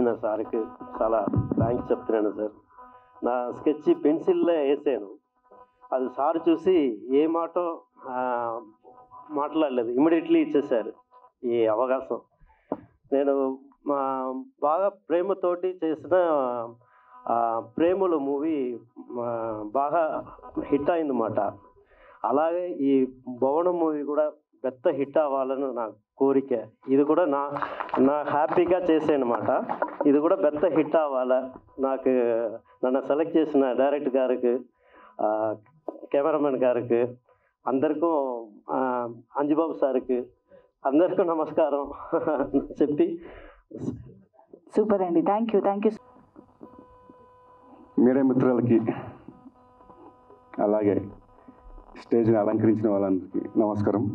చేసిన సార్కి చాలా థ్యాంక్స్ చెప్తున్నాను సార్. నా స్కెచ్ పెన్సిల్లో వేసాను, అది సార్ చూసి ఏ మాటో మాట్లాడలేదు, ఇమ్మీడియట్లీ ఇచ్చేసారు ఈ అవకాశం. నేను బాగా ప్రేమతోటి చేసిన ప్రేమలు మూవీ బాగా హిట్ అయిందన్నమాట. అలాగే ఈ భవనం మూవీ కూడా పెద్ద హిట్ అవ్వాలని నా కోరిక. ఇది కూడా నా హ్యాపీగా చేసానమాట. ఇది కూడా పెద్ద హిట్ అవ్వాలా. నాకు నన్ను సెలెక్ట్ చేసిన డైరెక్టర్ గారికి, కెమెరామెన్ గారికి, అందరికీ, అంజుబాబు సార్కి అందరికీ నమస్కారం చెప్పి. సూపర్ అండి, థ్యాంక్ యూ. మీడియా మిత్రులకి, అలాగే స్టేజ్ని అలంకరించిన వాళ్ళందరికీ నమస్కారం.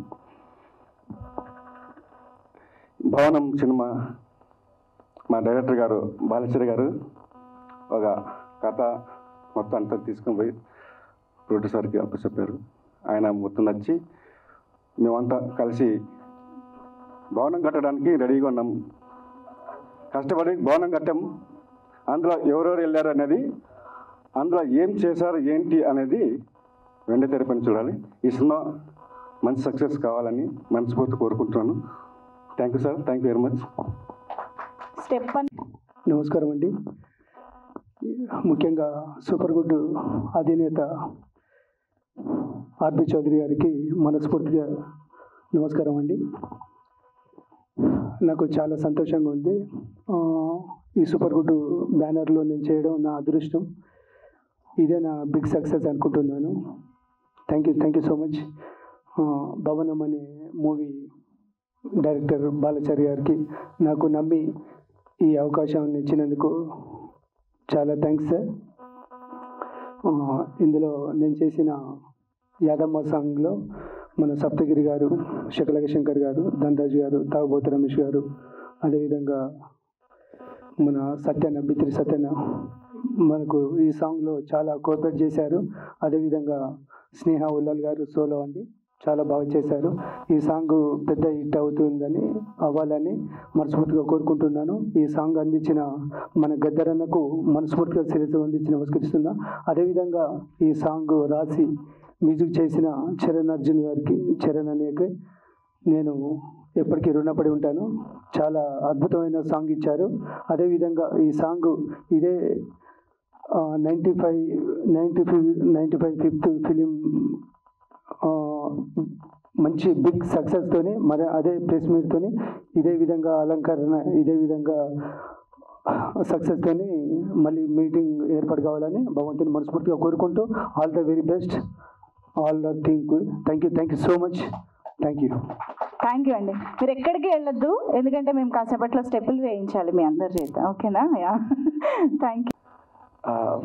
భవనం సినిమా మా డైరెక్టర్ గారు బాలచంద్ర గారు ఒక కథ మొత్తం అంతా తీసుకొని పోయి ప్రొడ్యూసర్కి అప్పచెప్పారు. ఆయన మొత్తం నచ్చి మేమంతా కలిసి భవనం కట్టడానికి రెడీగా ఉన్నాం. కష్టపడి భవనం కట్టాం. అందులో ఎవరెవరు వెళ్ళారు అనేది, అందులో ఏం చేశారు ఏంటి అనేది వెండి తెరపని చూడాలి. ఈ సినిమా మంచి సక్సెస్ కావాలని మనస్ఫూర్తి కోరుకుంటున్నాను. Thank you sir, thank you very much. నమస్కారం అండి. ముఖ్యంగా సూపర్ గుడ్ అధినేత ఆర్బి చౌదరి గారికి మనస్ఫూర్తిగా నమస్కారం అండి. నాకు చాలా సంతోషంగా ఉంది. ఈ సూపర్ గుడ్ బ్యానర్లో నేను చేయడం నా అదృష్టం. ఇదే నా బిగ్ సక్సెస్ అనుకుంటున్నాను. Thank you so much. భవనం అనే మూవీ డైరెక్టర్ బాలాచారి గారికి నాకు నమ్మి ఈ అవకాశం ఇచ్చినందుకు చాలా థ్యాంక్స్ సార్. ఇందులో నేను చేసిన యాదమ్మ సాంగ్లో మన సప్తగిరి గారు, శకలక శంకర్ గారు, ధనరాజు గారు, తాగుబోతు రమేష్ గారు, అదేవిధంగా మన బిత్రి సత్యన మనకు ఈ సాంగ్లో చాలా కోఆపరేట్ చేశారు. అదేవిధంగా స్నేహ ఉల్లాల్ గారు సోలో అండి, చాలా బాగా చేశారు. ఈ సాంగ్ పెద్ద హిట్ అవ్వాలని మనస్ఫూర్తిగా కోరుకుంటున్నాను. ఈ సాంగ్ అందించిన మన గద్దరన్నకు మనస్ఫూర్తిగా శిరస్సు అందించి నమస్కరిస్తున్నా. అదేవిధంగా ఈ సాంగ్ రాసి మ్యూజిక్ చేసిన చరణ్ అర్జున్ గారికి, చరణ్ అనేక నేను ఎప్పటికీ రుణపడి ఉంటాను. చాలా అద్భుతమైన సాంగ్ ఇచ్చారు. అదేవిధంగా ఈ సాంగ్ ఇదే 95 ఫిలిం మంచి బిగ్ సక్సెస్తోని, మరి అదే ప్రెస్ మీట్తోని ఇదే విధంగా అలంకరణ, ఇదే విధంగా సక్సెస్తోని మళ్ళీ మీటింగ్ ఏర్పాటు కావాలని భగవంతుని మనస్ఫూర్తిగా కోరుకుంటూ all the very best, all the think. Thank you so much. Thank you అండి. మీరు ఎక్కడికి వెళ్ళొద్దు, ఎందుకంటే మేము కాసేపట్లో స్టెప్పులు వేయించాలి మీ అందరి చేత. ఓకేనా? Thank you.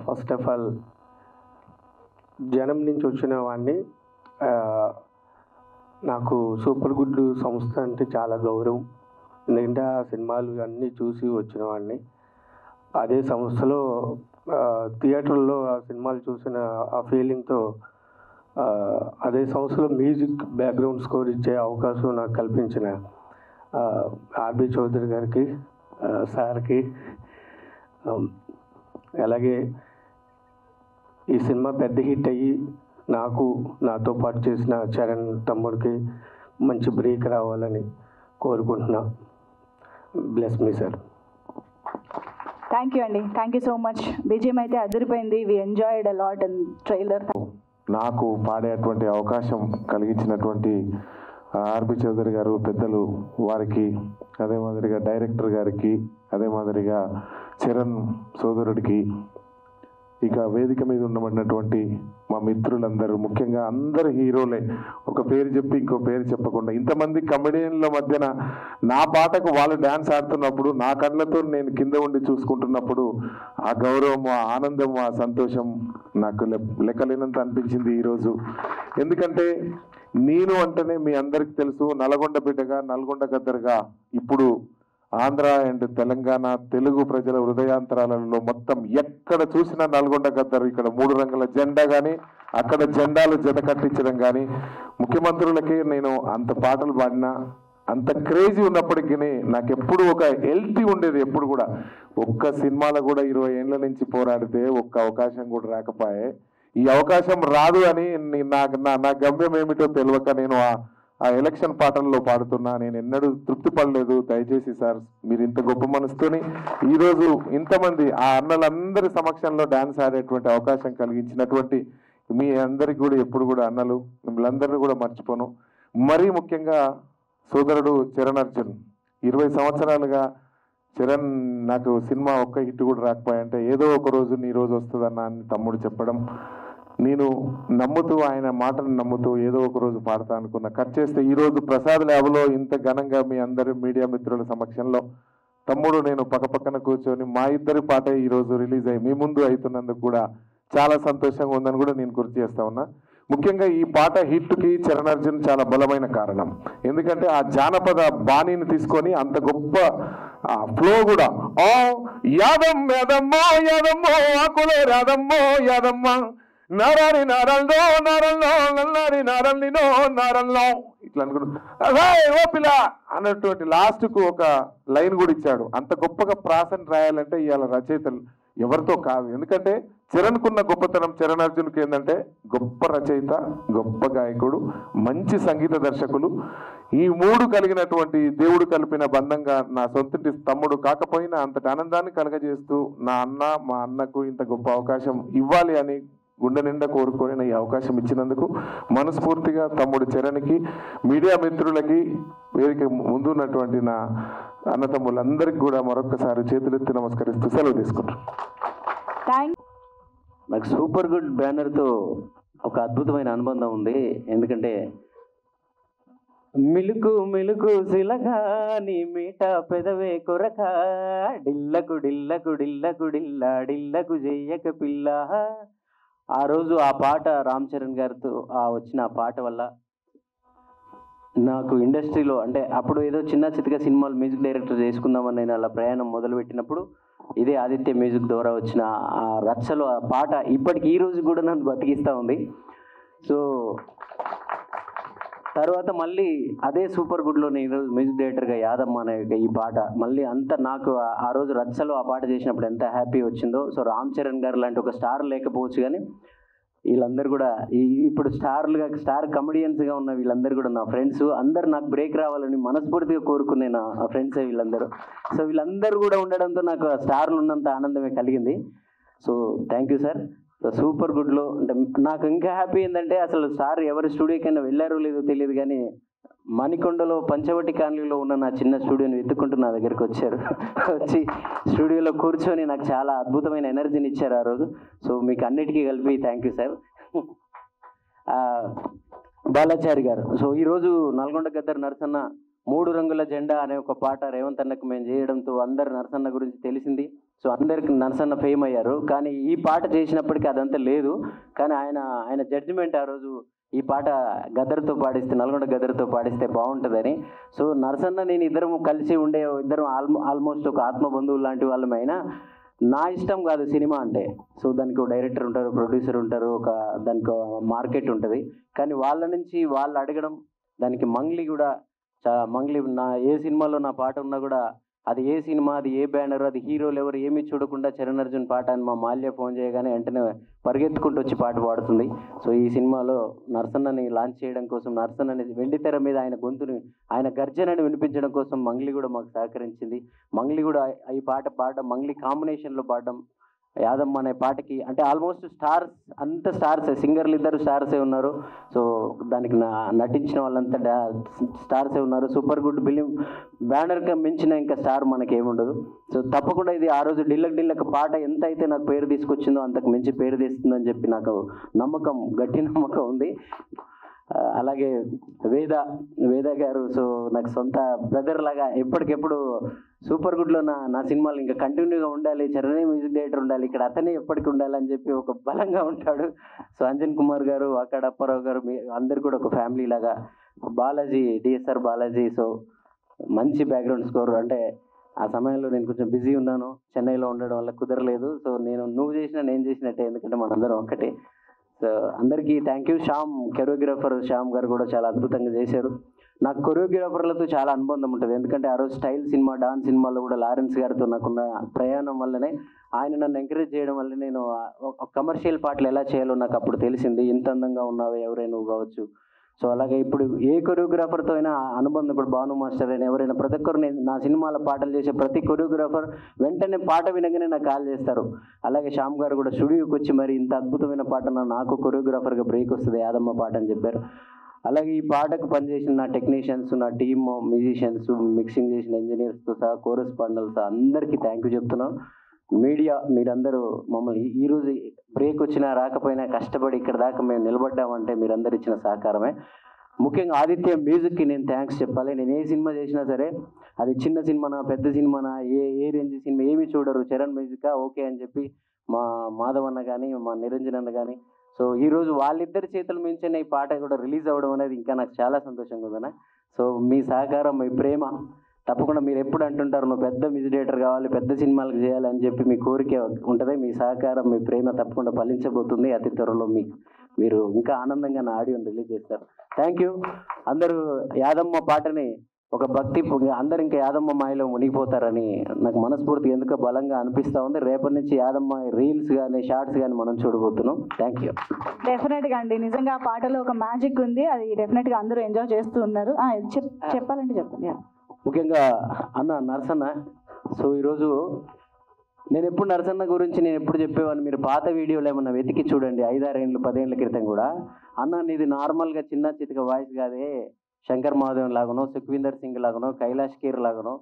First of all జనం నుంచి వచ్చిన వాడిని, నాకు సూపర్ గుడ్ సంస్థ అంటే చాలా గౌరవం. ఎందుకంటే ఆ సినిమాలు అన్నీ చూసి వచ్చిన వాడిని. అదే సంస్థలో థియేటర్లో ఆ సినిమాలు చూసిన ఆ ఫీలింగ్తో అదే సంస్థలో మ్యూజిక్ బ్యాక్గ్రౌండ్ స్కోర్ ఇచ్చే అవకాశం నాకు కల్పించిన ఆర్బి చౌదరి గారికి, సార్కి, అలాగే ఈ సినిమా పెద్ద హిట్ అయ్యి నాకు, నాతో పాటు చేసిన చరణ్ తమ్ముడికి మంచి బ్రేక్ రావాలని కోరుకుంటున్నా. Bless me sir. Thank you అండి. Thank you so much. విజయం అయితే అదిరిపోయింది. We enjoyed a lot and trailer. నాకు పాడేటువంటి అవకాశం కలిగించినటువంటి ఆర్బి చౌదరి గారు పెద్దలు వారికి, అదే మాదిరిగా డైరెక్టర్ గారికి, అదే మాదిరిగా చరణ్ సోదరుడికి, ఇక వేదిక మీద ఉండబడినటువంటి మా మిత్రులందరూ, ముఖ్యంగా అందరు హీరోలే, ఒక పేరు చెప్పి ఇంకో పేరు చెప్పకుండా ఇంతమంది కమెడియన్ల మధ్యన నా పాటకు వాళ్ళు డ్యాన్స్ ఆడుతున్నప్పుడు నా కళ్ళతో నేను కింద ఉండి చూసుకుంటున్నప్పుడు ఆ గౌరవం, ఆ ఆనందం, ఆ సంతోషం నాకు లెక్కలేనంత అనిపించింది ఈరోజు. ఎందుకంటే నేను అంటేనే మీ అందరికి తెలుసు, నల్గొండ బిడ్డగా, నల్గొండ గద్దరుగా ఇప్పుడు ఆంధ్ర అండ్ తెలంగాణ తెలుగు ప్రజల హృదయాంతరాలలో మొత్తం ఎక్కడ చూసినా నల్గొండ గద్దరు. ఇక్కడ 3 రంగుల జెండా కానీ, అక్కడ జెండాలు జత కట్టించడం కానీ, ముఖ్యమంత్రులకే నేను అంత పాటలు పాడినా అంత క్రేజీ ఉన్నప్పటికీ నాకు ఎప్పుడు ఒక హెల్తీ ఉండేది. ఎప్పుడు కూడా ఒక్క సినిమాలో కూడా 20 ఏళ్ళ నుంచి పోరాడితే ఒక్క అవకాశం కూడా రాకపోయే. ఈ అవకాశం రాదు అని నా గమ్యం ఏమిటో తెలియక నేను ఆ ఎలక్షన్ పాటల్లో పాడుతున్నా. నేను ఎన్నడూ తృప్తి పడలేదు. దయచేసి సార్ మీరు ఇంత గొప్ప మనసుతోని ఈరోజు ఇంతమంది ఆ అన్నలందరి సమక్షంలో డాన్స్ ఆడేటువంటి అవకాశం కలిగించినటువంటి మీ అందరికి కూడా ఎప్పుడు కూడా అన్నలు మిమ్మల్ని అందరినీ కూడా మర్చిపోను. మరీ ముఖ్యంగా సోదరుడు చరణ్ అర్జున్ 20 సంవత్సరాలుగా చరణ్ నాకు సినిమా ఒక్క హిట్ కూడా రాకపోయాయంటే ఏదో ఒక రోజు నీ రోజు వస్తుందన్న అని తమ్ముడు చెప్పడం, నేను నమ్ముతూ ఆయన మాటను నమ్ముతూ ఏదో ఒక రోజు పాడతా అనుకున్నా. కట్ చేస్తే ఈరోజు ప్రసాద్ ల్యాబ్లో ఇంత ఘనంగా మీ అందరి మీడియా మిత్రుల సమక్షంలో తమ్ముడు నేను పక్కపక్కన కూర్చొని మా ఇద్దరి పాటే ఈరోజు రిలీజ్ అయ్యి మీ ముందు అవుతున్నందుకు కూడా చాలా సంతోషంగా ఉందని కూడా నేను గుర్తు చేస్తా ఉన్నా. ముఖ్యంగా ఈ పాట హిట్కి చరణ్ అర్జున్ చాలా బలమైన కారణం. ఎందుకంటే ఆ జానపద బాణీని తీసుకొని అంత గొప్ప ఫ్లో కూడా ఓ యాదమ్మ యాదమ్మో యాదమ్మో ఆకులే రాదమ్మో యాదమ్మ నారాని నారల్లో నారల్లో నల్లారి నారల్లినో నారల్లో ఇట్లా అనుకుంటా ఓ పిల్ల అన్నటువంటి లాస్ట్కు ఒక లైన్ కూడా ఇచ్చాడు. అంత గొప్పగా ప్రాసను రాయాలంటే ఇవాళ రచయితలు ఎవరితో కాదు. ఎందుకంటే చరణ్కున్న గొప్పతనం చరణ్ అర్జున్కి ఏంటంటే గొప్ప రచయిత, గొప్ప గాయకుడు, మంచి సంగీత దర్శకులు. ఈ మూడు కలిగినటువంటి దేవుడు కలిపిన బంధంగా నా సొంతటి తమ్ముడు కాకపోయినా అంతటి ఆనందాన్ని కలగజేస్తూ మా అన్నకు ఇంత గొప్ప అవకాశం ఇవ్వాలి అని గుండె నిండా కోరుకొని ఈ అవకాశం ఇచ్చినందుకు మనస్ఫూర్తిగా తమ్ముడు చరణ్కి, మీడియా మిత్రులకి, వేదిక ముందు ఉన్నటువంటి నా అన్నతమ్ములందరికీ కూడా మరొకసారి చేతులెత్తి నమస్కరిస్తూ సెలవు తీసుకుంటాను. నాకు సూపర్ గుడ్ బ్యానర్తో ఒక అద్భుతమైన అనుబంధం ఉంది. ఎందుకంటే మిలుకు మిలుకు సిలగా నీ మీట పెదవే కొరక డిల్లకు డిల్లకు డిల్లకు డిల్లా డిల్లకు చెయ్యక పిల్ల. ఆ రోజు ఆ పాట రామ్ చరణ్ గారితో వచ్చిన ఆ పాట వల్ల నాకు ఇండస్ట్రీలో అంటే అప్పుడు ఏదో చిన్న చితక సినిమాలు మ్యూజిక్ డైరెక్టర్ చేసుకుందామని నేను అలా ప్రయాణం మొదలుపెట్టినప్పుడు ఇదే ఆదిత్య మ్యూజిక్ ద్వారా వచ్చిన ఆ రచ్చలో ఆ పాట ఇప్పటికి ఈ రోజు కూడా నన్ను బతికిస్తూ ఉంది. సో తర్వాత మళ్ళీ అదే సూపర్ గుడ్లో నేను ఈరోజు మ్యూజిక్ డైరెక్టర్గా యాదమ్మ అనే ఈ పాట మళ్ళీ అంత నాకు ఆ రోజు రచ్చలో ఆ పాట చేసినప్పుడు ఎంత హ్యాపీ వచ్చిందో. సో రామ్ చరణ్ గారు లాంటి ఒక స్టార్ లేకపోవచ్చు, కానీ వీళ్ళందరూ కూడా ఇప్పుడు స్టార్ కమెడియన్స్గా ఉన్న వీళ్ళందరూ కూడా నా ఫ్రెండ్స్. అందరు నాకు బ్రేక్ రావాలని మనస్ఫూర్తిగా కోరుకునే నా ఫ్రెండ్సే వీళ్ళందరూ. సో వీళ్ళందరూ కూడా ఉండడంతో నాకు స్టార్లు ఉన్నంత ఆనందమే కలిగింది. So thank you sir. So super గుడ్లో అంటే నాకు ఇంకా హ్యాపీ ఏంటంటే అసలు సార్ ఎవరి స్టూడియోకైనా వెళ్ళారో లేదో తెలియదు, కానీ మణికొండలో పంచవటి కాలనీలో ఉన్న నా చిన్న స్టూడియోని వెతుక్కుంటూ నా దగ్గరికి వచ్చారు. వచ్చి స్టూడియోలో కూర్చొని నాకు చాలా అద్భుతమైన ఎనర్జీని ఇచ్చారు ఆ రోజు. సో మీకు అన్నిటికీ కలిపి థ్యాంక్ యూ సార్. బాలాచారి గారు, సో ఈరోజు నల్గొండ గద్దర్ నరసన్న 3 రంగుల జెండా అనే ఒక పాట రేవంత్ అన్నకు మేము చేయడంతో అందరు నరసన్న గురించి తెలిసింది. సో అందరికి నరసన్న ఫేమ్ అయ్యారు. కానీ ఈ పాట చేసినప్పటికీ అదంతా లేదు. కానీ ఆయన జడ్జిమెంట్ ఆ రోజు ఈ పాట గద్దర్తో పాడిస్తే, నల్గొండ గద్దర్తో పాడిస్తే బాగుంటుందని. సో నరసన్న నేను ఇద్దరం కలిసి ఇద్దరం ఆల్మోస్ట్ ఒక ఆత్మ బంధువులు లాంటి వాళ్ళమైనా నా ఇష్టం కాదు సినిమా అంటే. సో దానికి ఒక డైరెక్టర్ ఉంటారు, ప్రొడ్యూసర్ ఉంటారు, దానికి మార్కెట్ ఉంటుంది. కానీ వాళ్ళ నుంచి వాళ్ళు అడగడం, దానికి మంగ్లీ కూడా మంగ్లీ ఏ సినిమాలో నా పాట ఉన్నా కూడా అది ఏ సినిమా, అది ఏ బ్యానర్, అది హీరోలు ఎవరు ఏమీ చూడకుండా చరణ్ అర్జున్ పాట అని మా మాల్య ఫోన్ చేయగానే వెంటనే పరిగెత్తుకుంటూ వచ్చి పాట పాడుతుంది. సో ఈ సినిమాలో నరసన్నని లాంచ్ చేయడం కోసం, నరసన్నని వెండితెర మీద ఆయన గొంతుని, ఆయన గర్జనని వినిపించడం కోసం మంగ్లీ కూడా మాకు సహకరించింది. మంగ్లీ కూడా ఈ పాట పాడడం, మంగ్లీ కాంబినేషన్లో పాడడం, యాదమ్మ అనే పాటకి అంటే ఆల్మోస్ట్ స్టార్సే, సింగర్లు ఇద్దరు స్టార్సే ఉన్నారు. సో దానికి నటించిన వాళ్ళంతా స్టార్సే ఉన్నారు. సూపర్ గుడ్ ఫిలిం బ్యానర్గా మించిన ఇంకా స్టార్ మనకి ఏముండదు. సో తప్పకుండా ఇది ఆ రోజు డిల్లక్ పాట ఎంత అయితే నాకు పేరు తీసుకొచ్చిందో అంతకు మించి పేరు తీస్తుందని చెప్పి నాకు గట్టి నమ్మకం ఉంది. అలాగే వేద గారు, సో నాకు సొంత బ్రదర్ లాగా ఎప్పటికెప్పుడు సూపర్ గుడ్లో నా సినిమాలు ఇంకా కంటిన్యూగా ఉండాలి, చరణే మ్యూజిక్ డైరెక్టర్ ఉండాలి, ఇక్కడ అతనే ఎప్పటికి ఉండాలని చెప్పి ఒక బలంగా ఉంటాడు. సో అంజన్ కుమార్ గారు, అక్కడ అప్పారావు గారు, అందరు కూడా ఒక ఫ్యామిలీ లాగా. బాలాజీ, డిఎస్ఆర్ బాలాజీ, సో మంచి బ్యాక్గ్రౌండ్ స్కోర్. అంటే ఆ సమయంలో నేను కొంచెం బిజీ ఉన్నాను, చెన్నైలో ఉండడం వల్ల కుదరలేదు. సో నేను చేసినా నేను చేసినట్టే, ఎందుకంటే మనందరం ఒక్కటే. సో అందరికీ థ్యాంక్ యూ. కొరియోగ్రాఫర్ శ్యామ్ గారు కూడా చాలా అద్భుతంగా చేశారు. నాకు కొరియోగ్రాఫర్లతో చాలా అనుబంధం ఉంటుంది, ఎందుకంటే ఆ రోజు స్టైల్ సినిమా, డాన్స్ సినిమాలో కూడా లారెన్స్ గారితో నాకున్న ప్రయాణం వల్లనే, ఆయన నన్ను ఎంకరేజ్ చేయడం వల్ల నేను కమర్షియల్ పాటలు ఎలా చేయాలో నాకు అప్పుడు తెలిసింది. ఇంత అందంగా ఉన్నావే ఎవరైనా నువ్వు కావచ్చు. సో అలాగే ఇప్పుడు ఏ కొరియోగ్రాఫర్తో అయినా అనుబంధం, ఇప్పుడు భాను మాస్టర్ అయినా ఎవరైనా, ప్రతి ఒక్కరు నా సినిమాల పాటలు చేసే ప్రతి కొరియోగ్రాఫర్ వెంటనే పాట వినగానే నాకు కాల్ చేస్తారు. అలాగే శ్యామ్ గారు కూడా స్టూడియోకి వచ్చి మరి ఇంత అద్భుతమైన పాట నాకు కొరియోగ్రాఫర్గా బ్రేక్ వస్తుంది యాదమ్మ పాట అని చెప్పారు. అలాగే ఈ పాటకు పనిచేసిన నా టెక్నీషియన్స్, నా టీమ్ మ్యూజిషియన్స్, మిక్సింగ్ చేసిన ఇంజనీర్స్తో సహా, కోరస్ పాండల్తో అందరికీ థ్యాంక్ యూ చెప్తున్నాను. మీడియా మీరందరూ మమ్మల్ని ఈరోజు బ్రేక్ వచ్చినా రాకపోయినా కష్టపడి ఇక్కడ దాకా మేము నిలబడ్డామంటే మీరందరూ ఇచ్చిన సహకారమే. ముఖ్యంగా ఆదిత్య మ్యూజిక్కి నేను థ్యాంక్స్ చెప్పాలి. నేను ఏ సినిమా చేసినా సరే, అది చిన్న సినిమానా పెద్ద సినిమానా ఏ రేంజ్ సినిమా ఏమీ చూడరు, చరణ్ మ్యూజికా ఓకే అని చెప్పి మా మాధవ్ అన్న కానీ మా నిరంజన్ అన్న కానీ. సో ఈరోజు వాళ్ళిద్దరి చేతుల మించిన ఈ పాట కూడా రిలీజ్ అవ్వడం అనేది ఇంకా నాకు చాలా సంతోషంగా ఉందన్న. సో మీ సహకారం, మీ ప్రేమ తప్పకుండా మీరు ఎప్పుడు అంటుంటారు నువ్వు పెద్ద మ్యూజిక్ డైరెక్టర్ కావాలి, పెద్ద సినిమాలకు చేయాలి అని చెప్పి మీ కోరిక ఉంటుంది. మీ సహకారం, మీ ప్రేమ తప్పకుండా ఫలించబోతుంది. అతి త్వరలో మీరు ఇంకా ఆనందంగా నా ఆడియోని రిలీజ్ చేస్తారు. Thank you. అందరూ యాదమ్మ పాటని ఒక భక్తి, అందరు ఇంకా యాదమ్మ మాయలో మునిగిపోతారని నాకు మనస్ఫూర్తి ఎందుకో బలంగా అనిపిస్తూ ఉంది. రేపటి నుంచి యాదమ్మ రీల్స్ కానీ షార్ట్స్ కానీ మనం చూడబోతున్నాం. Thank you. డెఫినెట్గా అండి, నిజంగా ఆ పాటలో ఒక మ్యాజిక్ ఉంది, అది డెఫినెట్గా అందరూ ఎంజాయ్ చేస్తూ ఉన్నారు. చెప్పాలంటే చెప్పండి. ముఖ్యంగా అన్న నరసన్న. సో ఈరోజు నేను ఎప్పుడు నరసన్న గురించి నేను ఎప్పుడు చెప్పేవాడిని, మీరు పాత వీడియోలు ఏమన్నా వెతికి చూడండి, 5-6 ఏళ్ళు 10 ఏళ్ళ క్రితం కూడా. అన్న నీది నార్మల్గా చిన్న చితక వాయిస్ కాదే, శంకర్ మహాదేవన్ లాగానో, సుఖ్వీందర్ సింగ్ లాగానో, కైలాష్ ఖేర్ లాగానో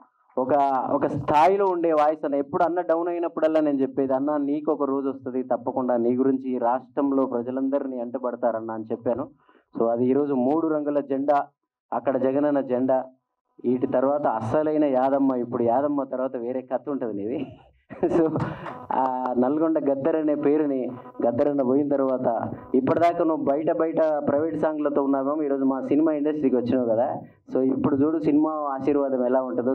ఒక స్థాయిలో ఉండే వాయిస్ అన్న. ఎప్పుడు అన్న డౌన్ అయినప్పుడల్లా నేను చెప్పేది, అన్న నీకు ఒక రోజు వస్తుంది తప్పకుండా, నీ గురించి ఈ రాష్ట్రంలో ప్రజలందరినీ అంటపడతారన్న అని చెప్పాను. సో అది ఈరోజు 3 రంగుల జెండా, అక్కడ జగనన్న జెండా, వీటి తర్వాత అస్సలైన యాదమ్మ. ఇప్పుడు యాదమ్మ తర్వాత వేరే కథ ఉంటుంది నీది. సో ఆ నల్గొండ గద్దర్ అనే పేరుని, గద్దరన్న పోయిన తర్వాత ఇప్పటిదాకా నువ్వు బయట ప్రైవేట్ సాంగ్లతో ఉన్నావేమో, ఈరోజు మా సినిమా ఇండస్ట్రీకి వచ్చినావు కదా. సో ఇప్పుడు చూడు సినిమా ఆశీర్వాదం ఎలా ఉంటుందో.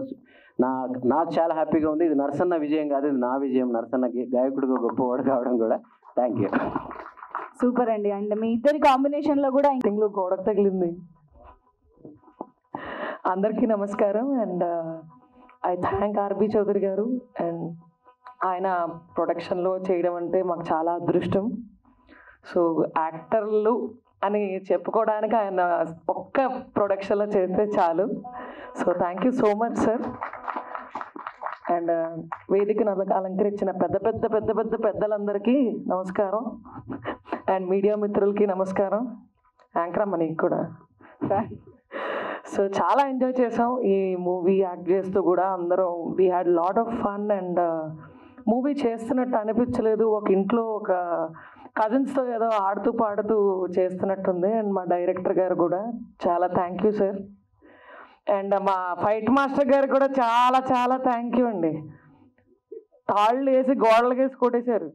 నాకు చాలా హ్యాపీగా ఉంది. ఇది నరసన్న విజయం కాదు, ఇది నా విజయం. నరసన్న గాయకుడిగా గొప్పవాడు కావడం కూడా. Thank you. సూపర్ అండి. అండ్ మీ ఇద్దరి కాంబినేషన్లో కూడా ఇంట్లో గోడకు తగిలింది. అందరికీ నమస్కారం. And I thank RB Chaudhary garu. And ఆయన ప్రొడక్షన్లో చేయడం అంటే మాకు చాలా అదృష్టం. సో యాక్టర్లు అని చెప్పుకోవడానికి ఆయన ఒక్క ప్రొడక్షన్లో చేస్తే చాలు. So thank you so much sir. And వేదికను అలంకరించిన పెద్దలందరికీ నమస్కారం. అండ్ మీడియా మిత్రులకి నమస్కారం. యాంకర్ అమ్మ నీకు కూడా. సో చాలా ఎంజాయ్ చేసాం ఈ మూవీ యాక్ట్ చేస్తూ కూడా. అందరం we had lot of fun. And movie చేస్తున్నట్టు అనిపించలేదు, ఒక ఇంట్లో ఒక కజిన్స్తో ఏదో ఆడుతూ పాడుతూ చేస్తున్నట్టుంది. అండ్ మా డైరెక్టర్ గారు కూడా చాలా థ్యాంక్ యూ సార్. అండ్ మా ఫైట్ మాస్టర్ గారు కూడా చాలా చాలా థ్యాంక్ యూ అండి. తాళ్ళు వేసి గోడలకి వేసి కొట్టేశారు.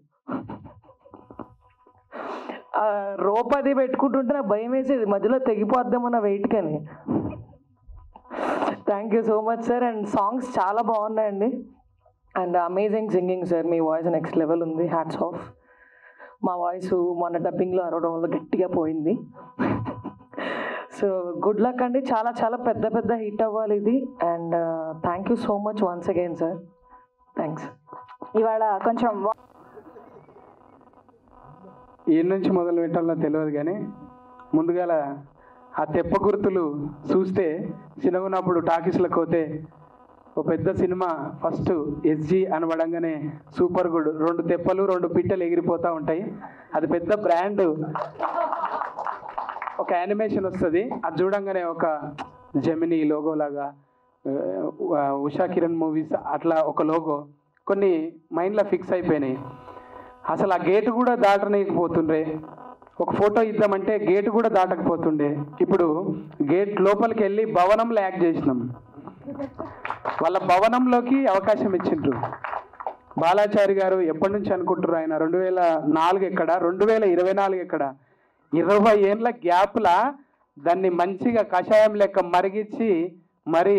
రోపది పెట్టుకుంటుంటే నాకు భయం వేసేది, మధ్యలో తెగిపోద్దామన్న వెయిట్ కానీ. Thank you so much sir. And songs చాలా బాగున్నాయండి. అండ్ అమేజింగ్ సింగింగ్ సార్, మీ వాయిస్ నెక్స్ట్ లెవెల్ ఉంది. Hats off. మా వాయిస్ మొన్న డబ్బింగ్లో అరవడం వల్ల గట్టిగా పోయింది. సో గుడ్ లక్ అండి. చాలా చాలా పెద్ద హిట్ అవ్వాలి ఇది. And thank you so much once again sir. Thanks. ఇవాళ కొంచెం ఏ నుంచి మొదలు పెట్టాలో తెలియదు, కానీ ముందుగా ఆ తెప్ప గుర్తులు చూస్తే చిన్నగున్నప్పుడు టాకీస్లకు పోతే ఒక పెద్ద సినిమా ఫస్ట్ ఎస్జి అనబడంగానే సూపర్ గుడ్ 2 తెప్పలు 2 పిట్టలు ఎగిరిపోతూ ఉంటాయి. అది పెద్ద బ్రాండ్. ఒక యానిమేషన్ వస్తుంది, అది చూడంగానే ఒక జెమినీ లోగో లాగా, ఉషా కిరణ్ మూవీస్ అట్లా ఒక లోగో కొన్ని మైండ్లో ఫిక్స్ అయిపోయినాయి. అసలు ఆ గేటు కూడా దాటనీయకపోతుండే. ఒక ఫోటో ఇద్దామంటే గేటు కూడా దాటకపోతుండే. ఇప్పుడు గేట్ లోపలికి వెళ్ళి భవనంలో యాక్ట్ చేసినాం. వాళ్ళ భవనంలోకి అవకాశం ఇచ్చిండ్రు. బాలాచారి గారు ఎప్పటి నుంచి అనుకుంటారు, ఆయన 2004 ఎక్కడ, 2024 ఎక్కడ, 20 ఏళ్ళ గ్యాప్లా దాన్ని మంచిగా కషాయం లెక్క మరిగించి మరీ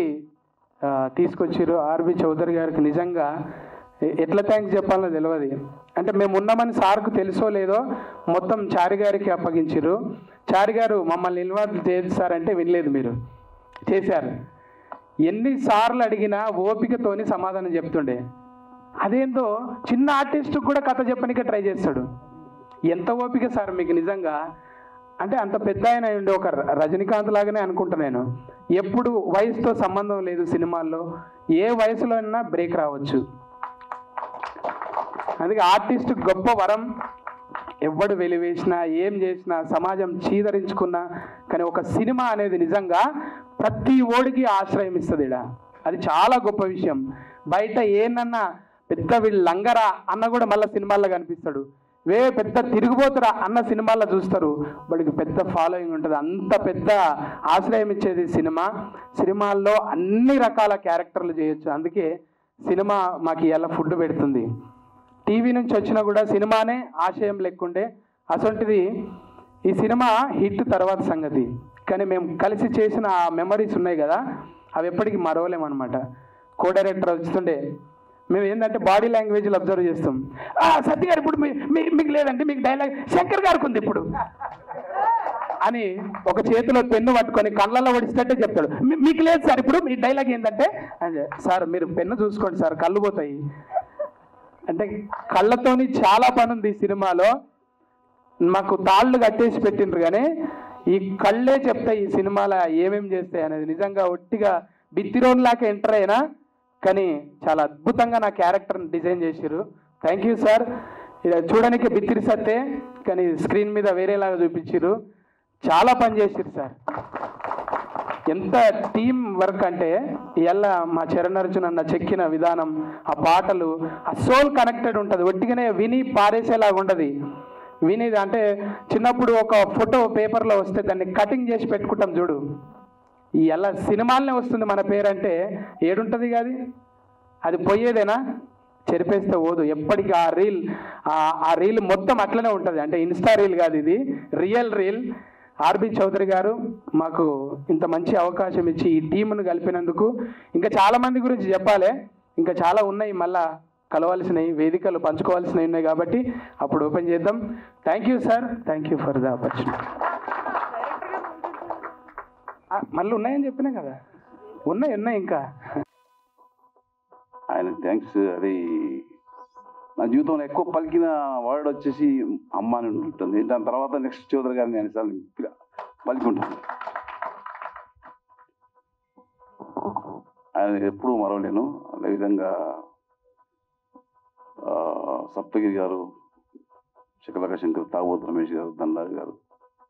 తీసుకొచ్చారు. ఆర్బి చౌదరి గారికి నిజంగా ఎట్లా థ్యాంక్స్ చెప్పాలో తెలియదు. అంటే మేము ఉన్నామని సార్కు తెలుసో లేదో మొత్తం చారి గారికి అప్పగించారు. చారి గారు మమ్మల్ని ఇన్వాల్వ్ చేస్తారంటే వినలేదు, మీరు చేశారు. ఎన్నిసార్లు అడిగినా ఓపికతోని సమాధానం చెప్తుండే. అదేందో చిన్న ఆర్టిస్ట్కి కూడా కథ చెప్పనికే ట్రై చేస్తాడు. ఎంత ఓపిక సార్ మీకు నిజంగా. అంటే అంత పెద్ద ఆయన ఉండి ఒక రజనీకాంత్ లాగానే అనుకుంటా నేను. ఎప్పుడు వయసుతో సంబంధం లేదు సినిమాల్లో, ఏ వయసులో అయినా బ్రేక్ రావచ్చు. అందుకే ఆర్టిస్ట్ గొప్ప వరం. ఎవడు వెలివేసినా ఏం చేసినా సమాజం చీదరించుకున్నా కానీ ఒక సినిమా అనేది నిజంగా ప్రతి ఓడికి ఆశ్రయం ఇస్తుంది. అది చాలా గొప్ప విషయం. బయట ఏనన్నా పెద్ద వీళ్ళు లంగరా అన్న కూడా మళ్ళీ సినిమాల్లో కనిపిస్తాడు. పెద్ద తిరిగిపోతురా అన్న సినిమాల్లో చూస్తారు. వాడికి పెద్ద ఫాలోయింగ్ ఉంటుంది. అంత పెద్ద ఆశ్రయం ఇచ్చేది సినిమా. సినిమాల్లో అన్ని రకాల క్యారెక్టర్లు చేయొచ్చు. అందుకే సినిమా మాకు ఇలా ఫుడ్ పెడుతుంది. టీవీ నుంచి వచ్చినా కూడా సినిమానే ఆశయం లెక్కుండే. అసొంటిది ఈ సినిమా హిట్ తర్వాత సంగతి. కానీ మేము కలిసి చేసిన ఆ మెమరీస్ ఉన్నాయి కదా, అవి ఎప్పటికీ మరవలేమన్నమాట. కో డైరెక్టర్ వస్తుండే మేము ఏంటంటే బాడీ లాంగ్వేజ్లు అబ్జర్వ్ చేస్తాం. సత్య గారు ఇప్పుడు మీకు లేదంటే మీకు డైలాగ్ శంకర్ గారికి ఉంది ఇప్పుడు అని ఒక చేతిలో పెన్ను పట్టుకొని కళ్ళల్లో ఒడిస్తేటే చెప్తాడు. మీకు లేదు సార్ ఇప్పుడు మీ డైలాగ్ ఏంటంటే, సార్ మీరు పెన్ను చూసుకోండి సార్ కళ్ళు పోతాయి అంటే. కళ్ళతోని చాలా పని ఉంది ఈ సినిమాలో. మాకు తాళ్ళు కట్టేసి పెట్టిండ్రు కానీ ఈ కళ్ళే చెప్తాయి ఈ సినిమాలో ఏమేమి చేస్తాయి అనేది. నిజంగా ఒట్టిగా బిత్తిరోన్లాగా ఎంటర్ అయినా కానీ చాలా అద్భుతంగా నా క్యారెక్టర్ని డిజైన్ చేశారు. Thank you sir. ఇలా చూడడానికి బిత్తిరి సత్తే కానీ స్క్రీన్ మీద వేరేలాగా చూపించారు. చాలా పని చేశారు సార్. ఎంత టీం వర్క్ అంటే ఇలా మా చరణ్ అర్జున్ అన్న చెక్కిన విధానం, ఆ పాటలు, ఆ సోల్ కనెక్టెడ్ ఉంటుంది. ఒట్టిగానే విని పారేసేలాగా ఉండదు. వినేది అంటే చిన్నప్పుడు ఒక ఫోటో పేపర్లో వస్తే దాన్ని కటింగ్ చేసి పెట్టుకుంటాం చూడు, ఈ ఎలా సినిమాలనే వస్తుంది మన పేరంటే ఏడుంటుంది కాదు. అది పోయేదేనా, చెరిపేస్తే పోదు. ఎప్పటికీ ఆ రీల్ మొత్తం అట్లనే ఉంటుంది. అంటే ఇన్స్టా రీల్ కాదు, ఇది రియల్ రీల్. ఆర్బి చౌదరి గారు మాకు ఇంత మంచి అవకాశం ఇచ్చి ఈ టీంను కలిపినందుకు. ఇంకా చాలా మంది గురించి చెప్పాలి, ఇంకా చాలా ఉన్నాయి, మళ్ళా కలవాల్సినవి, వేదికలు పంచుకోవాల్సినవి ఉన్నాయి కాబట్టి అప్పుడు ఓపెన్ చేద్దాం. Thank you sir, thank you for the opportunity. మళ్ళీ ఉన్నాయని చెప్పినా కదా, ఉన్నాయి ఇంకా. ఆయన థ్యాంక్స్. అది నా జీవితంలో ఎక్కువ పలికిన వర్డ్ వచ్చేసి అమ్మ అని ఉంటుంది. దాని తర్వాత నెక్స్ట్ చౌదరి గారిని అన్నిసార్లు పలికి ఉంటుంది. ఆయన ఎప్పుడూ మరవలేను. అదేవిధంగా సప్తగిరి గారు, శకలక శంకర్, తాగోతు రమేష్ గారు, దండారి గారు,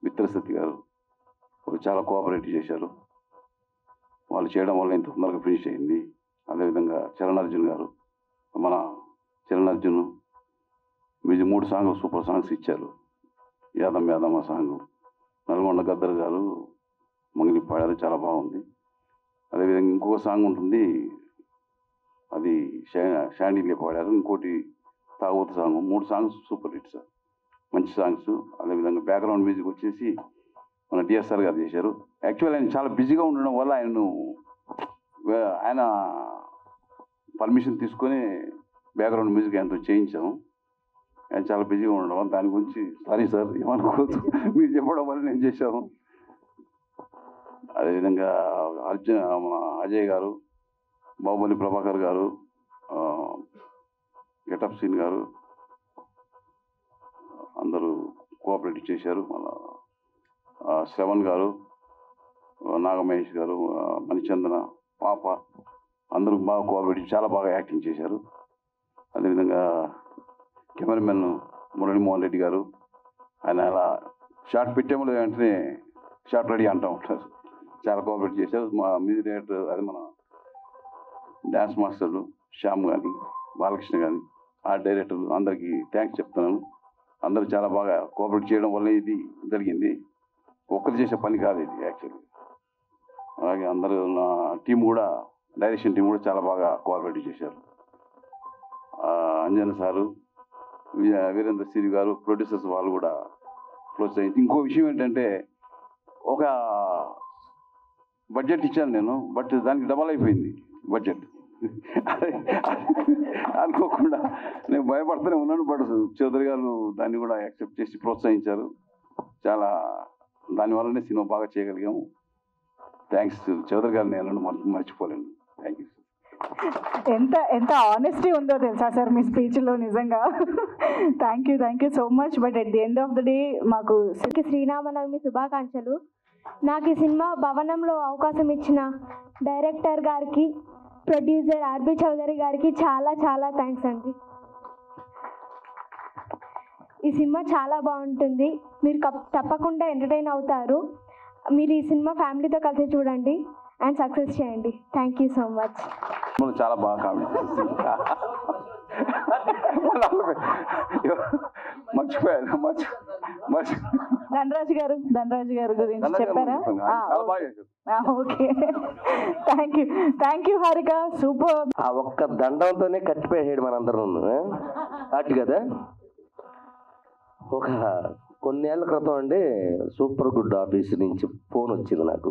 మిత్రశక్తి గారు వాళ్ళు చాలా కోఆపరేట్ చేశారు. వాళ్ళు చేయడం వల్ల ఇంత తొందరగా ఫినిష్ అయింది. అదేవిధంగా చరణ్ అర్జున్ గారు, మన చరణ్ అర్జున్ వీళ్ళు 3 సాంగ్లు సూపర్ సాంగ్స్ ఇచ్చారు. యాదమ్మ సాంగ్, నల్గొండ గద్దర్ గారు మంగిలి పాడారు, చాలా బాగుంది. అదేవిధంగా ఇంకొక సాంగ్ ఉంటుంది, అది షాండీలే పాడారు. ఇంకోటి తాగోతు song. 3 songs super hit sir, మంచి సాంగ్స్. అదేవిధంగా బ్యాక్గ్రౌండ్ మ్యూజిక్ వచ్చేసి మన డిఎస్ఆర్ గారు చేశారు. యాక్చువల్ ఆయన చాలా బిజీగా ఉండడం వల్ల ఆయన పర్మిషన్ తీసుకొని బ్యాక్గ్రౌండ్ మ్యూజిక్ ఆయనతో చేయించాము. ఆయన చాలా బిజీగా ఉండడం వల్ల దాని గురించి సారీ సార్ ఏమనుకోవద్దు, మీరు చెప్పడం వల్ల నేను చేశాను. అదేవిధంగా మన అజయ్ గారు, బాహుబలి ప్రభాకర్ గారు, గెటప్ సీన్ గారు అందరూ కోఆపరేట్ చేశారు. మన శ్రవణ్ గారు, నాగమహేష్ గారు, మణిచందన, పాప అందరూ బాగా కోఆపరేట్, చాలా బాగా యాక్టింగ్ చేశారు. అదేవిధంగా కెమెరామెన్ మురళీమోహన్ రెడ్డి గారు, ఆయన అలా షార్ట్ పెట్టేమో వెంటనే షార్ట్ రెడీ అంటూ ఉంటారు, చాలా కోఆపరేట్ చేశారు. మా మ్యూజిక్ డైరెక్టర్, అది మన డ్యాన్స్ మాస్టర్లు శ్యామ్ కానీ, బాలకృష్ణ కానీ, ఆర్ట్ డైరెక్టర్లు అందరికీ థ్యాంక్స్ చెప్తున్నాను. అందరూ చాలా బాగా కోఆపరేట్ చేయడం వల్ల ఇది జరిగింది. ఒక్కరు చేసే పని కాదు ఇది యాక్చువల్లీ. అలాగే అందరూ నా టీం కూడా, డైరెక్షన్ టీం కూడా చాలా బాగా కోఆపరేట్ చేశారు. అంజన్ సారు, వీరేంద్ర సిరి గారు, ప్రొడ్యూసర్స్ వాళ్ళు కూడా ప్రోత్సహించి. ఇంకో విషయం ఏంటంటే, ఒక బడ్జెట్ ఇచ్చాను నేను, బట్ దానికి డబల్ అయిపోయింది బడ్జెట్. అనుకోకుండా నేను భయపడుతూనే ఉన్నాను. బట్ చౌదరి గారు దాన్ని కూడా యాక్సెప్ట్ చేసి ప్రోత్సహించారు. చాలా దానివల్లనే సినిమా బాగా చేయగలిగాము. థ్యాంక్స్ చౌదరి గారు, నేను మర్చిపోలేను. Thank you. ఎంత ఆనెస్టీ ఉందో తెలుసా సార్ మీ స్పీచ్లో, నిజంగా. Thank you so much. But at the end of the day మాకు శ్రీరామనవమి శుభాకాంక్షలు. నాకు ఈ సినిమా భవనంలో అవకాశం ఇచ్చిన డైరెక్టర్ గారికి, ప్రొడ్యూసర్ ఆర్బి చౌదరి గారికి చాలా చాలా థ్యాంక్స్ అండి. ఈ సినిమా చాలా బాగుంటుంది, మీరు తప్పకుండా ఎంటర్టైన్ అవుతారు. మీరు ఈ సినిమా ఫ్యామిలీతో కలిసి చూడండి అండ్ సక్సెస్ చేయండి. Thank you so much. చాలా బాగా కామెడీ మర్చిపోయాను. ధనరాజు గారు గురించి చెప్పారా? Okay, thank you Harika. Super. ఆ ఒక్క దండంతోనే కట్టిపోయాడు మనందరం అటు కదా. ఒక కొన్నేళ్ల క్రితం అండి సూపర్ గుడ్ ఆఫీస్ నుంచి ఫోన్ వచ్చింది నాకు.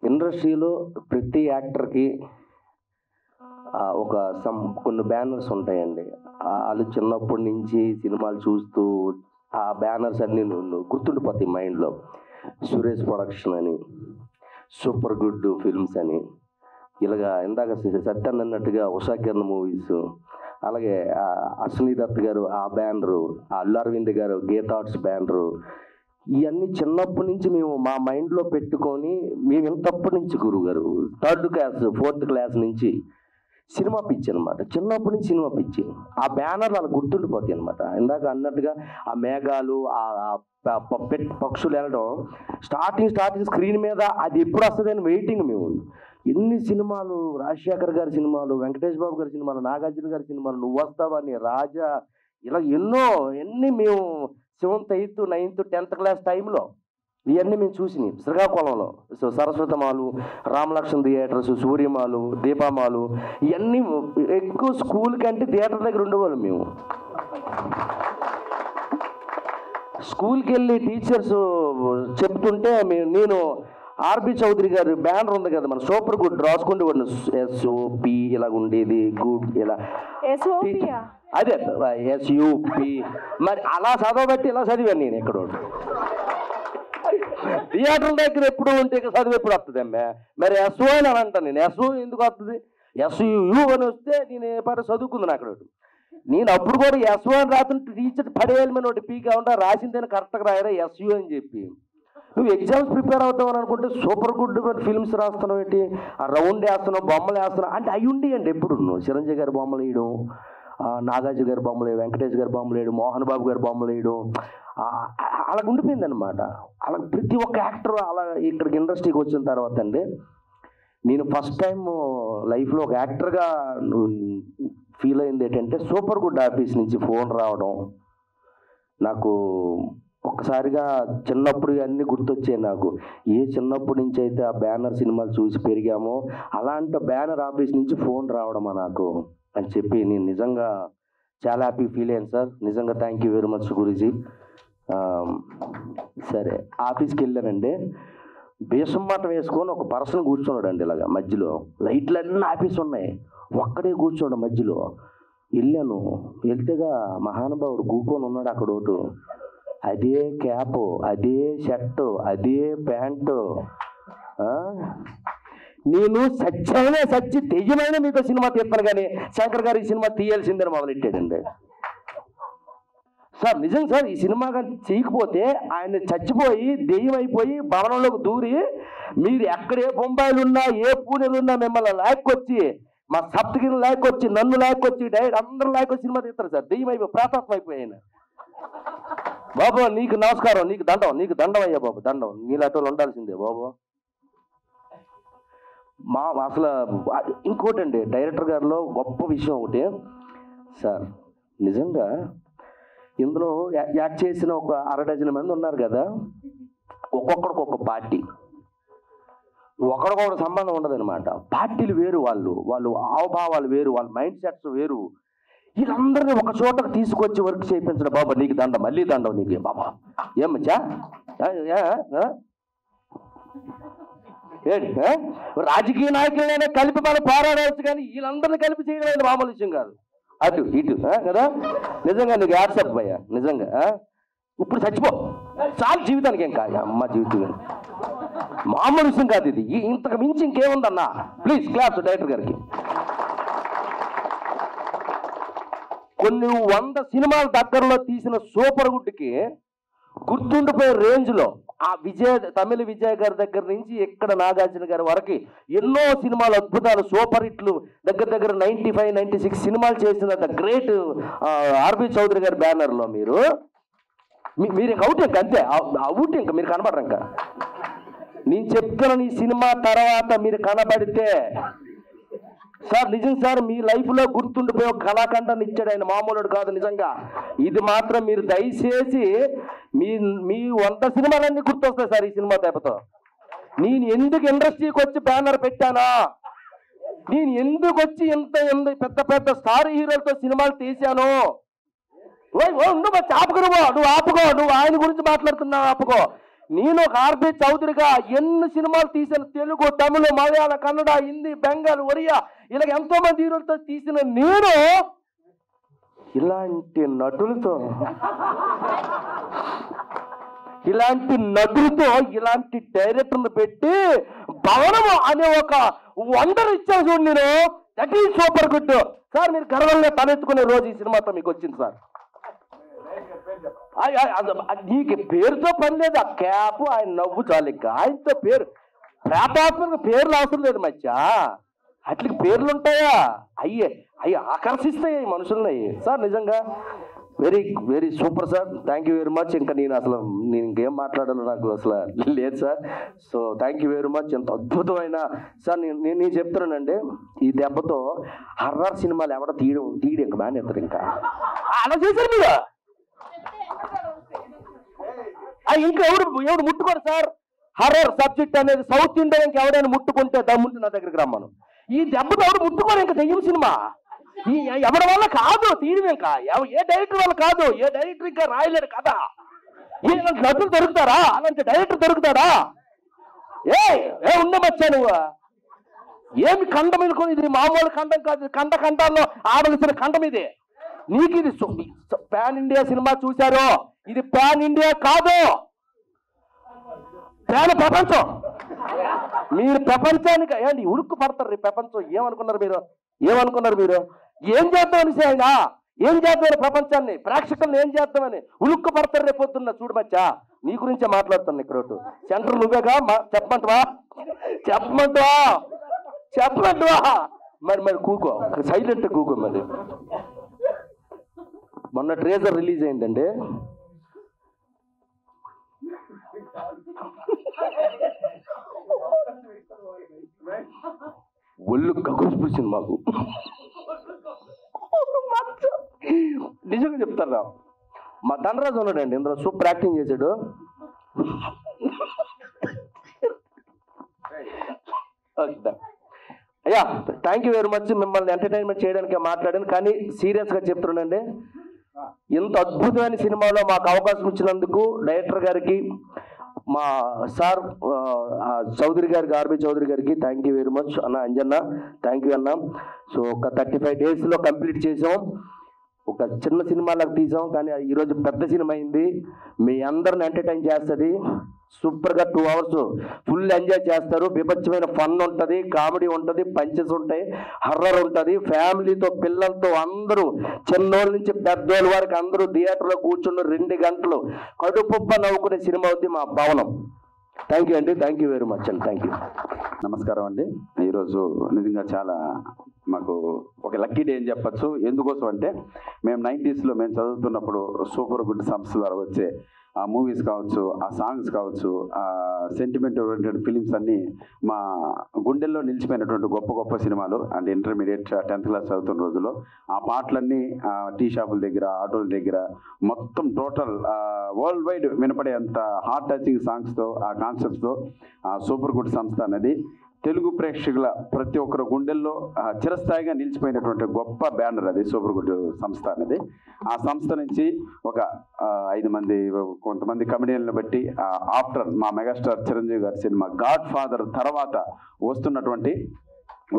ఇండస్ట్రీలో ప్రతి యాక్టర్కి కొన్ని బ్యానర్స్ ఉంటాయండి. వాళ్ళు చిన్నప్పటి నుంచి సినిమాలు చూస్తూ ఆ బ్యానర్స్ అన్నీ గుర్తుండిపోతాయి మైండ్లో. సురేష్ ప్రొడక్షన్ అని, సూపర్ గుడ్ ఫిల్మ్స్ అని, ఇలాగా ఇందాక సత్యాన్ని అన్నట్టుగా ఉషా కిరణ్ మూవీస్, అలాగే అశ్విని దత్ గారు ఆ బ్యానరు, అల్లు అరవింద్ గారు గీత ఆర్ట్స్ బ్యానరు, ఇవన్నీ చిన్నప్పటి నుంచి మేము మా మైండ్లో పెట్టుకొని మేము ఇంతప్పటి నుంచి గురువుగారు 3rd క్లాస్ 4th క్లాస్ నుంచి సినిమా పిచ్చి అనమాట. చిన్నప్పటి నుంచి సినిమా పిచ్చి. ఆ బ్యానర్లు అలా గుర్తుండిపోతాయి అనమాట. ఇందాక అన్నట్టుగా ఆ మేఘాలు, పక్షులు వెళ్ళడం, స్టార్టింగ్ స్క్రీన్ మీద అది ఎప్పుడు వస్తుంది అని వెయిటింగ్ మేము. ఎన్ని సినిమాలు, రాజశేఖర్ గారి సినిమాలు, వెంకటేష్ బాబు గారి సినిమాలు, నాగార్జున గారి సినిమాలు, నువ్వు వస్తావని, రాజా, ఇలా ఎన్ని మేము 7th 8th 9th 10th class టైంలో ఇవన్నీ మేము చూసినాయి శ్రీకాకుళంలో. సో సరస్వతమాలు, రామలక్ష్మణ్ థియేటర్స్, సూర్యమాలు, దీపామాలు, ఇవన్నీ ఎక్కువ స్కూల్ కంటే థియేటర్ దగ్గర ఉండేవాళ్ళం మేము. స్కూల్కి వెళ్ళి టీచర్స్ చెప్తుంటే నేను ఆర్బి చౌదరి గారి బ్యానర్ ఉంది కదా మన సూపర్ గుడ్ రాసుకుంటూ SOP ఇలా ఉండేది, గుడ్ ఇలా అదే SUP, మరి అలా చదవబట్టి ఇలా చదివాను నేను. ఎక్కడ థియేటర్ దగ్గర ఎప్పుడు ఉంటే చదువు ఎప్పుడు వస్తుంది అమ్మే, మరి SO అని అంటాను నేను. SO ఎందుకు వస్తుంది? SU అని వస్తే నేను చదువుకుంది అక్కడ. నేను అప్పుడు కూడా SO అని రాస్తుంటే టీచర్ పడేయాలి మన ఒకటి పీకా ఉంటా, రాసిందని కరెక్ట్గా రాయరా SU అని చెప్పి. నువ్వు ఎగ్జామ్స్ ప్రిపేర్ అవుతావని అనుకుంటే సూపర్ గుడ్ ఫిల్మ్స్ రాస్తున్నావు ఏంటి, ఆ రౌండ్ వేస్తున్నావు, బొమ్మలు వేస్తున్నావు అంటే అవి ఉండి అండి. ఎప్పుడు నువ్వు చిరంజీవి గారి బొమ్మలు వేయడం, నాగార్జున గారి బొమ్మలు వేయడం, వెంకటేష్ గారి బొమ్మలు వేయడం, మోహన్ బాబు గారి బొమ్మలు వేయడం, అలా ఉండిపోయింది అనమాట. అలా ప్రతి ఒక్క యాక్టర్ అలా ఇక్కడికి ఇండస్ట్రీకి వచ్చిన తర్వాత అండి నేను ఫస్ట్ టైం లైఫ్లో ఒక యాక్టర్గా ఫీల్ అయింది ఏంటంటే సూపర్ గుడ్ ఆఫీస్ నుంచి ఫోన్ రావడం. నాకు ఒక్కసారిగా చిన్నప్పుడు అన్నీ గుర్తొచ్చాయి నాకు. ఏ చిన్నప్పటి నుంచి అయితే ఆ బ్యానర్ సినిమాలు చూసి పెరిగామో అలాంటి బ్యానర్ ఆఫీస్ నుంచి ఫోన్ రావడమా నాకు అని చెప్పి నేను నిజంగా చాలా హ్యాపీ ఫీల్ అయ్యాను సార్. నిజంగా thank you very much Guruji. సరే ఆఫీస్కి వెళ్ళానండి, బేసమ్మాట వేసుకొని ఒక పర్సన్ కూర్చున్నాడు అండి ఇలాగా మధ్యలో. లైట్లు అన్నీ ఆఫీస్ ఉన్నాయి, ఒక్కడే కూర్చోండి మధ్యలో. వెళ్ళాను, వెళ్తేగా మహానుభావుడు కూకొని ఉన్నాడు అక్కడ. ఒకటి అదే క్యాప్, అదే షర్టు, అదే ప్యాంటు. నేను సచ్చి తెయ్యమైన మీతో సినిమా తీస్తాను కానీ శంకర్ గారు ఈ సినిమా తీయాల్సిందని మొదలెట్టాడండి. సార్ నిజం సార్, ఈ సినిమా కానీ చేయకపోతే ఆయన చచ్చిపోయి దెయ్యం అయిపోయి భవనంలోకి దూరి మీరు ఎక్కడే బొంబాయిలు ఉన్నా ఏ పూణెలు ఉన్నా మిమ్మల్ని లాక్కొచ్చి మా సప్తగిరిని లాక్కొచ్చి నన్ను లాక్కొచ్చి డైరెక్ట్ అందరూ లాక్కొచ్చి సినిమా తీస్తారు సార్. దెయ్యం అయిపోయి ప్రాతాత్మ అయిపోయి ఆయన. బాబు నీకు నమస్కారం, నీకు దండం అయ్యా బాబు, దండం. నీలాంటి వాళ్ళు ఉండాల్సిందే బాబు. అసలు ఇంకోటి అండి డైరెక్టర్ గారిలో గొప్ప విషయం ఒకటి సార్, నిజంగా ఇందులో యాక్ట్ చేసిన ఒక 6 మంది ఉన్నారు కదా, ఒక్కొక్కడికి ఒక పార్టీ, ఒకరికొకటి సంబంధం ఉండదన్నమాట. పార్టీలు వేరు, వాళ్ళు హావభావాలు వేరు, వాళ్ళ మైండ్ సెట్స్ వేరు. వీళ్ళందరినీ ఒక చోటకు తీసుకొచ్చి వర్క్ చేయించడం. బాబా నీకు దండం, మళ్ళీ దండం నీకు బాబా. ఏమచ్చా ఏంటి రాజకీయ నాయకులైనా కలిపి మనం పోరాడవచ్చు, కానీ వీళ్ళందరినీ కలిపి చేయడం అనేది మామూలు విషయం కాదు. అటు ఇటు కదా, నిజంగా నీకు యాడ్సప్ భయ్యా, నిజంగా ఇప్పుడు చచ్చిపో చాలు, జీవితానికి ఏం కాదు అమ్మ, జీవితం మామూలు విషయం కాదు ఇది. ఇంతకు మించి ఇంకేముందన్నా. ప్లీజ్ క్లాప్స్ డైరెక్టర్ గారికి. కొన్ని 100 సినిమాల దగ్గరలో తీసిన సూపర్ గుడ్కి గుర్తుండిపోయే రేంజ్లో ఆ తమిళ విజయ్ గారి దగ్గర నుంచి ఇక్కడ నాగార్జున గారి వరకు ఎన్నో సినిమాలు, అద్భుతాలు, సూపర్ హిట్లు దగ్గర 95, 96 సినిమాలు చేసిన ద గ్రేట్ ఆర్బి చౌదరి గారి బ్యానర్లో మీరు ఇంక అవుట్, ఇంక అంతే అవుట్, ఇంక మీరు కనబడరు. ఇంకా నేను చెప్తున్న ఈ సినిమా తర్వాత మీరు కనబడితే సార్, నిజం సార్, మీ లైఫ్లో గుర్తుండిపోయి ఒక కళాఖండాన్ని ఇచ్చాడు ఆయన, మామూలుడు కాదు నిజంగా. ఇది మాత్రం మీరు దయచేసి మీ 100 సినిమాలన్నీ గుర్తొస్తాయి సార్ ఈ సినిమా దెబ్బతో. నేను ఎందుకు ఇండస్ట్రీకి వచ్చి బ్యానర్ పెట్టానా, నేను ఎందుకు వచ్చి ఎంత పెద్ద స్టార్ హీరోలతో సినిమాలు తీశాను. నువ్వు ఆపుకో, నువ్వు ఆయన గురించి మాట్లాడుతున్నావు, ఆపుకో. నేను ఒక ఆర్బి చౌదరిగా ఎన్ని సినిమాలు తీసాను, తెలుగు, తమిళ, మలయాళ, కన్నడ, హిందీ, బెంగాల్, ఒరియా, ఇలా ఎంతో మంది హీరోలతో తీసిన నేను ఇలాంటి నటులతో ఇలాంటి డైరెక్టర్లు పెట్టి భవనము అనే ఒక వండర్ ఇచ్చాను చూడు నేను. That is super good sir. మీరు గర్వంగా తలెత్తుకునే రోజు ఈ సినిమాతో మీకు వచ్చింది సార్. నీకు పేరుతో పని లేదు, ఆ క్యాప్, ఆయన నవ్వు చాలు. ఇంకా ఆయనతో పేరు, ప్రేతాత్మక పేర్లు అవసరం లేదు మధ్య. అట్లకి పేర్లు ఉంటాయా? అయ్యి ఆకర్షిస్తాయి మనుషుల్ని సార్. నిజంగా very very super sir. Thank you very much. ఇంకా నేను ఇంకేం మాట్లాడాలో నాకు అసలు లేదు sir. So thank you very much. ఎంత అద్భుతమైన సార్. నేను చెప్తున్నానండి, ఈ దెబ్బతో హర్రర్ సినిమాలు ఎవడ తీయడం ఇంకా బాగా ఎత్తారు. ఇంకా అలా చేశారు మీరు. ఇంకా ఎవడు ముట్టుకోరు సార్. హర్రర్ సబ్జెక్ట్ అనేది సౌత్ ఇండియన్కి ఎవడైనా ముట్టుకుంటే దమ్ముంటే నా దగ్గరికి రమ్మను. ఈ దెబ్బతో ఎవడు ముట్టుకోరు. ఇంకా దెయ్యం సినిమా ఎవరి వల్ల కాదు తీయడం. ఇంకా ఏ డైరెక్టర్ వల్ల కాదు. ఏ డైరెక్టర్ ఇంకా రాయలేడు కదా. ఇలాంటి నటులు దొరుకుతారా? అలాంటి డైరెక్టర్ దొరుకుతాడా? ఏ ఉండమచ్చా నువ్వు? ఏమి ఖండం అనుకో, ఇది మామూలు ఖండం కాదు. ఖండాల్లో ఆడవలసిన ఖండం ఇది. నీకు ఇది పాన్ ఇండియా సినిమా చూశారు. ఇది పాన్ ఇండియా కాదు, పాన్ ప్రపంచం. మీరు ప్రపంచానికి ఏంటి ఉడుక్కు పడతారు. ప్రపంచం ఏమనుకున్నారు మీరు? ఏం చేద్దామని ఆయన ఏం చేద్దామని ప్రపంచాన్ని, ప్రేక్షకులను ఏం చేద్దామని ఉలుక్కు పడతారు. రేపు పొద్దున్న చూడు మచ్చా, నీ గురించే మాట్లాడుతాను. ఇక్కడ సెంటర్ నువ్వేగా చెప్పమంటావా? మరి కూకో, సైలెంట్ కూకో. మరి మొన్న ట్రేజర్ రిలీజ్ అయిందండి. ఒళ్ళు కగురిపిస్తుంది మాకు. నిజంగా చెప్తారా, మా ధనరాజు ఉన్నాడండి ఇందులో, సూపర్ యాక్టింగ్ చేశాడు. అయ్యా థ్యాంక్ యూ వెరీ మచ్. మిమ్మల్ని ఎంటర్టైన్మెంట్ చేయడానికి మాట్లాడాను, కానీ సీరియస్గా చెప్తున్నానండి, ఇంత అద్భుతమైన సినిమాలో మాకు అవకాశం ఇచ్చినందుకు డైరెక్టర్ గారికి, మా సార్ చౌదరి గారికి, ఆర్బి చౌదరి గారికి థ్యాంక్ యూ వెరీ మచ్. అన్న అంజన్న థ్యాంక్ యూ అన్న. సో ఒక 35 డేస్లో కంప్లీట్ చేసాం. ఒక చిన్న సినిమాలకు తీసాం, కానీ ఈరోజు పెద్ద సినిమా అయింది. మీ అందరిని ఎంటర్టైన్ చేస్తుంది. సూపర్గా 2 అవర్స్ ఫుల్ ఎంజాయ్ చేస్తారు. బీభత్సమైన ఫన్ ఉంటుంది, కామెడీ ఉంటుంది, పంచెస్ ఉంటాయి, హర్రర్ ఉంటుంది. ఫ్యామిలీతో, పిల్లలతో అందరూ, చిన్నోళ్ళ నుంచి పెద్దోళ్ళ వరకు అందరూ థియేటర్లో కూర్చున్న 2 గంటలు కడుపుబ్బ నవ్వుకునే సినిమా అవుతుంది మా భవనం. థ్యాంక్ యూ అండి. థ్యాంక్ యూ వెరీ మచ్ అండి. Thank you. నమస్కారం అండి. ఈరోజు నిజంగా చాలా మాకు ఒక లక్కీ డే అని చెప్పచ్చు. ఎందుకోసం అంటే మేము 90s మేము చదువుతున్నప్పుడు సూపర్ గుడ్ సంస్థ ద్వారా వచ్చే ఆ మూవీస్ కావచ్చు, ఆ సాంగ్స్ కావచ్చు, ఆ సెంటిమెంట్ ఓరియంటెడ్ ఫిలిమ్స్ అన్నీ మా గుండెల్లో నిలిచిపోయినటువంటి గొప్ప గొప్ప సినిమాలు. అండ్ ఇంటర్మీడియట్ 10th క్లాస్ చదువుతున్న రోజుల్లో ఆ పాటలన్నీ టీ షాపుల దగ్గర, ఆటోల దగ్గర మొత్తం టోటల్ వరల్డ్ వైడ్ వినపడే అంత హార్ట్ టచింగ్ సాంగ్స్తో, ఆ కాన్సెప్ట్స్తో ఆ సూపర్ గుడ్ సంస్థ అనేది తెలుగు ప్రేక్షకుల ప్రతి ఒక్కరు గుండెల్లో చిరస్థాయిగా నిలిచిపోయినటువంటి గొప్ప బ్యానర్ అది సూపర్ గుడ్ సంస్థ అనేది. ఆ సంస్థ నుంచి ఒక 5 మంది కొంతమంది కమెడియన్లను బట్టి ఆఫ్టర్ మా మెగాస్టార్ చిరంజీవి గారి సినిమా గాడ్ ఫాదర్ తర్వాత వస్తున్నటువంటి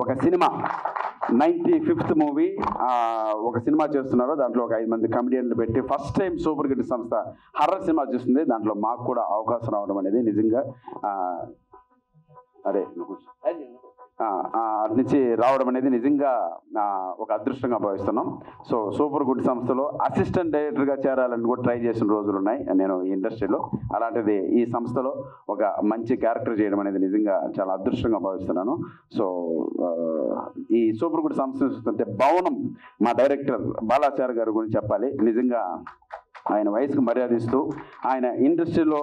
ఒక సినిమా 95th మూవీ ఒక సినిమా చేస్తున్నారు. దాంట్లో ఒక 5 మంది కమెడియన్లు పెట్టి ఫస్ట్ టైం సూపర్ గుడ్ సంస్థ హర్రర్ సినిమా చేస్తుంది. దాంట్లో మాకు కూడా అవకాశం రావడం అనేది నిజంగా అటు నుంచి రావడం అనేది నిజంగా ఒక అదృష్టంగా భావిస్తున్నాం. సో సూపర్ గుడ్ సంస్థలో అసిస్టెంట్ డైరెక్టర్గా చేరాలని కూడా ట్రై చేసిన రోజులు ఉన్నాయి నేను ఈ ఇండస్ట్రీలో. అలాంటిది ఈ సంస్థలో ఒక మంచి క్యారెక్టర్ చేయడం అనేది నిజంగా చాలా అదృష్టంగా భావిస్తున్నాను. సో ఈ సూపర్ గుడ్ సంస్థ చూస్తుంటే భవనం మా డైరెక్టర్ బాలాచారి గారి గురించి చెప్పాలి. నిజంగా ఆయన వయసుకు మర్యాదిస్తూ ఆయన ఇండస్ట్రీలో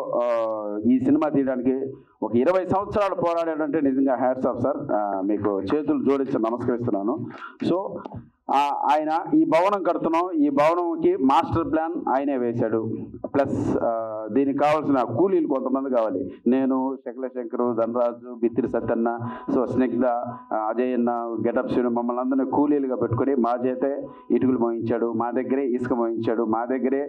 ఈ సినిమా తీయడానికి ఒక 20 సంవత్సరాలు పోరాడాడంటే నిజంగా హ్యాట్స్ ఆఫ్ సార్, మీకు చేతులు జోడించి నమస్కరిస్తున్నాను. సో ఆయన ఈ భవనం కడుతున్నాం, ఈ భవనంకి మాస్టర్ ప్లాన్ ఆయనే వేశాడు. ప్లస్ దీనికి కావాల్సిన కూలీలు కొంతమంది కావాలి. నేను, శకల శంకరు, ధనరాజు, బిత్తిరి సత్యన్న, సో స్నిగ్ధ, అజయ్ అన్న, గెటప్ శ్రీను మమ్మల్ని అందరినీ కూలీలుగా పెట్టుకొని మా చేతే ఇటుకలు మోయించాడు, మా దగ్గరే ఇసుక మోయించాడు, మా దగ్గరే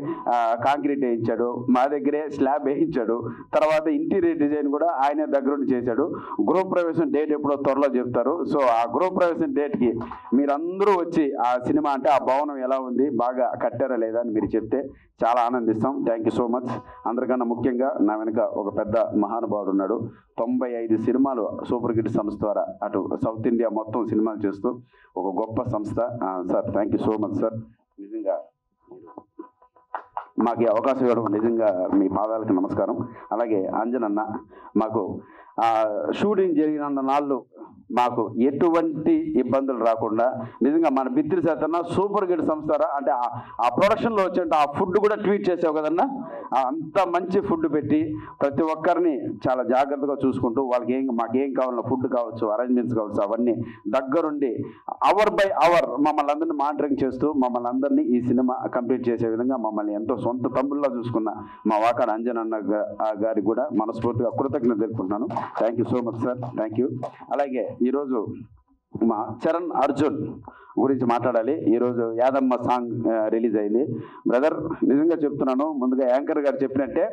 కాంక్రీట్ వేయించాడు, మా దగ్గరే స్లాబ్ వేయించాడు. తర్వాత ఇంటీరియర్ డిజైన్ కూడా ఆయనే దగ్గరుండి చేశాడు. గృహప్రవేశం డేట్ ఎప్పుడో త్వరలో చెప్తారు. సో ఆ గృహప్రవేశం డేట్కి మీరందరూ వచ్చి ఆ సినిమా అంటే ఆ భవనం ఎలా ఉంది, బాగా కట్టారా లేదా అని మీరు చెప్తే చాలా ఆనందిస్తాం. Thank you so much. అందరికన్నా ముఖ్యంగా నా వెనుక ఒక పెద్ద మహానుభావుడు ఉన్నాడు. 95 సినిమాలు సూపర్ హిట్ సంస్థ ద్వారా అటు సౌత్ ఇండియా మొత్తం సినిమాలు చేస్తూ ఒక గొప్ప సంస్థ. Sir thank you so much sir. నిజంగా మాకు ఈ అవకాశం ఇవ్వడం నిజంగా మీ పాదాలకు నమస్కారం. అలాగే అంజనన్న మాకు షూటింగ్ జరిగిన నాళ్ళు మాకు ఎటువంటి ఇబ్బందులు రాకుండా నిజంగా మన బిత్తిరి సత్యన్న సూపర్ హిట్ సంస్థ అంటే ఆ ప్రొడక్షన్లో వచ్చే ఆ ఫుడ్ కూడా ట్వీట్ చేసావు కదన్నా, అంత మంచి ఫుడ్ పెట్టి ప్రతి ఒక్కరిని చాలా జాగ్రత్తగా చూసుకుంటూ వాళ్ళకి మాకేం కావాలన్నా ఫుడ్ కావచ్చు, అరేంజ్మెంట్స్ కావచ్చు, అవన్నీ దగ్గరుండి అవర్ బై అవర్ మమ్మల్ని అందరినీ మానిటరింగ్ చేస్తూ మమ్మల్ని అందరినీ ఈ సినిమా కంప్లీట్ చేసే విధంగా మమ్మల్ని ఎంతో సొంత తమ్ముళ్ళ చూసుకున్న మా వాకాడ అంజనన్న గారికి కూడా మనస్ఫూర్తిగా కృతజ్ఞత తెలుపుకుంటున్నాను. Thank you so much sir, thank you. అలాగే ఈరోజు మా చరణ్ అర్జున్ గురించి మాట్లాడాలి. ఈరోజు యాదమ్మ సాంగ్ రిలీజ్ అయింది. బ్రదర్ నిజంగా చెప్తున్నాను, ముందుగా యాంకర్ గారు చెప్పినట్టే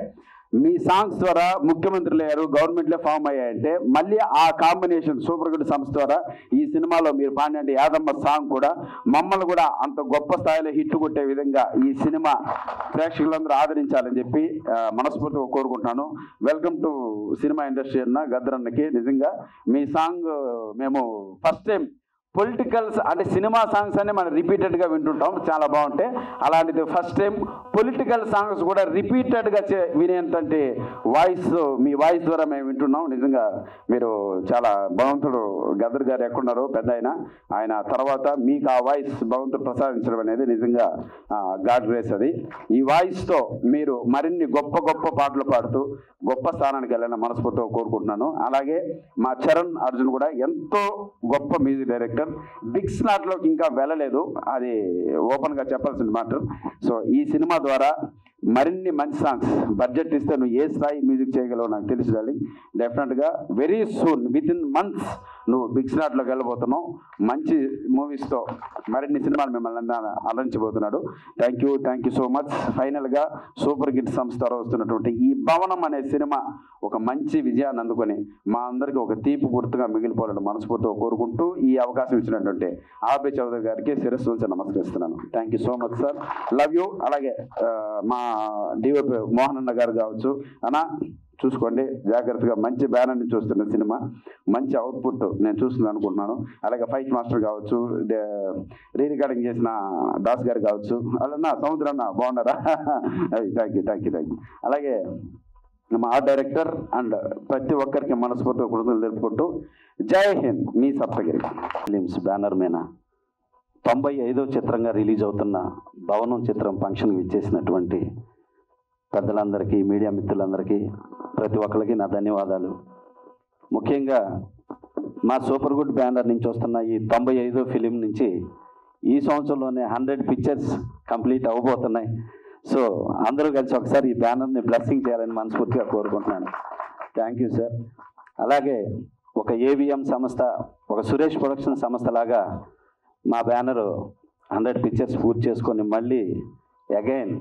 మీ సాంగ్స్ ద్వారా ముఖ్యమంత్రులు అయ్యారు, గవర్నమెంట్లే ఫామ్ అయ్యాయంటే మళ్ళీ ఆ కాంబినేషన్ సూపర్ గుడ్ సంస్థ ద్వారా ఈ సినిమాలో మీరు పాడినట్టు యాదమ్మ సాంగ్ కూడా మమ్మల్ని కూడా అంత గొప్ప స్థాయిలో హిట్ కొట్టే విధంగా ఈ సినిమా ప్రేక్షకులందరూ ఆదరించాలని చెప్పి మనస్ఫూర్తిగా కోరుకుంటున్నాను. వెల్కమ్ టు సినిమా ఇండస్ట్రీ అన్న గద్దరన్నకి. నిజంగా మీ సాంగ్ మేము ఫస్ట్ టైం పొలిటికల్స్ అంటే సినిమా సాంగ్స్ అనే మనం రిపీటెడ్గా వింటుంటాం, చాలా బాగుంటాయి. అలాంటిది ఫస్ట్ టైం పొలిటికల్ సాంగ్స్ కూడా రిపీటెడ్గా వినేంతంటే వాయిస్ మీ వాయిస్ ద్వారా మేము వింటున్నాం. నిజంగా మీరు చాలా భగవంతుడు గద్దర్ గారు ఎక్కడున్నారో పెద్ద ఆయన తర్వాత మీకు ఆ వాయిస్ భగవంతుడు ప్రసాదించడం అనేది నిజంగా గాడ్ గ్రేస్. అది ఈ వాయిస్తో మీరు మరిన్ని గొప్ప గొప్ప పాటలు పాడుతూ గొప్ప స్థానానికి వెళ్ళాలని మనస్ఫూర్తిగా కోరుకుంటున్నాను. అలాగే మా చరణ్ అర్జున్ కూడా ఎంతో గొప్ప మ్యూజిక్ డైరెక్టర్. బిగ్ స్లాట్లోకి ఇంకా వెళ్ళలేదు, అది ఓపెన్గా చెప్పాల్సిన మ్యాటర్. సో ఈ సినిమా ద్వారా మరిన్ని మంచి సాంగ్స్ బడ్జెట్ ఇస్తే నువ్వు ఏ స్థాయి మ్యూజిక్ చేయగలవో నాకు తెలుసు డార్లింగ్. డెఫినెట్గా very soon within months నువ్వు బిగ్ స్లాట్లోకి వెళ్ళబోతున్నావు. మంచి మూవీస్తో మరిన్ని సినిమాలు మిమ్మల్ని అలంచబోతున్నాడు. Thank you so much. ఫైనల్గా సూపర్ హిట్ సంస్థ వస్తున్నటువంటి ఈ భవనం అనే సినిమా ఒక మంచి విజయాన్ని అందుకొని మా అందరికీ ఒక తీపి గుర్తుగా మిగిలిపోవాలని మనస్ఫూర్తిగా కోరుకుంటూ ఈ అవకాశం ఇచ్చినటువంటి ఆర్బి చౌదరి గారికి శిరస్సు ఉంచి నమస్కరిస్తున్నాను. Thank you so much sir, love you. అలాగే మా డిఓపి మోహన్ అన్న గారు కావచ్చు, అన్న చూసుకోండి జాగ్రత్తగా, మంచి బ్యానర్ని చూస్తున్న సినిమా మంచి అవుట్పుట్ నేను చూస్తుంది అనుకుంటున్నాను. అలాగే ఫైట్ మాస్టర్ కావచ్చు, రీ రికార్డింగ్ చేసిన దాస్ గారు కావచ్చు, అలా సముద్రన్న బాగున్నారా? Thank you. అలాగే మా ఆర్ట్ డైరెక్టర్ అండ్ ప్రతి ఒక్కరికి మనస్ఫూర్తిగా కృతజ్ఞతలు తెలుపుకుంటూ జై హింద్. మీ సప్తగిరి ఫిలిమ్స్ బ్యానర్ మీద 95వ చిత్రంగా రిలీజ్ అవుతున్న భవనం చిత్రం ఫంక్షన్కి ఇచ్చేసినటువంటి పెద్దలందరికీ, మీడియా మిత్రులందరికీ, ప్రతి ఒక్కరికి నా ధన్యవాదాలు. ముఖ్యంగా మా సూపర్ గుడ్ బ్యానర్ నుంచి వస్తున్న ఈ 95వ ఫిలిం నుంచి ఈ సంవత్సరంలోనే 100 పిక్చర్స్ కంప్లీట్ అవ్వబోతున్నాయి. సో అందరూ కలిసి ఒకసారి ఈ బ్యానర్ని బ్లెస్సింగ్ చేయాలని మనస్ఫూర్తిగా కోరుకుంటున్నాను. Thank you sir. అలాగే ఒక ఏవిఎం సంస్థ, ఒక సురేష్ ప్రొడక్షన్ సంస్థ లాగా మా బ్యానరు 100 పిక్చర్స్ పూర్తి చేసుకొని మళ్ళీ అగైన్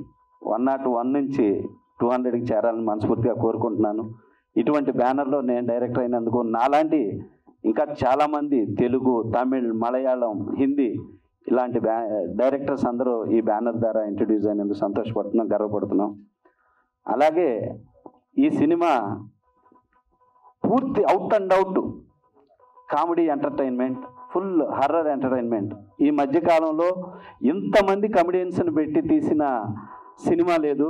101 నుంచి 200కి చేరాలని మనస్ఫూర్తిగా కోరుకుంటున్నాను. ఇటువంటి బ్యానర్లో నేను డైరెక్టర్ అయినందుకు నాలాంటి ఇంకా చాలామంది తెలుగు, తమిళ్, మలయాళం, హిందీ ఇలాంటి డైరెక్టర్స్ అందరూ ఈ బ్యానర్ ద్వారా ఇంట్రడ్యూస్ అయినందుకు సంతోషపడుతున్నాం, గర్వపడుతున్నాం. అలాగే ఈ సినిమా పూర్తి out and out comedy entertainment, full horror entertainment. ఈ మధ్యకాలంలో ఇంతమంది కమెడియన్స్ని పెట్టి తీసిన సినిమా లేదు.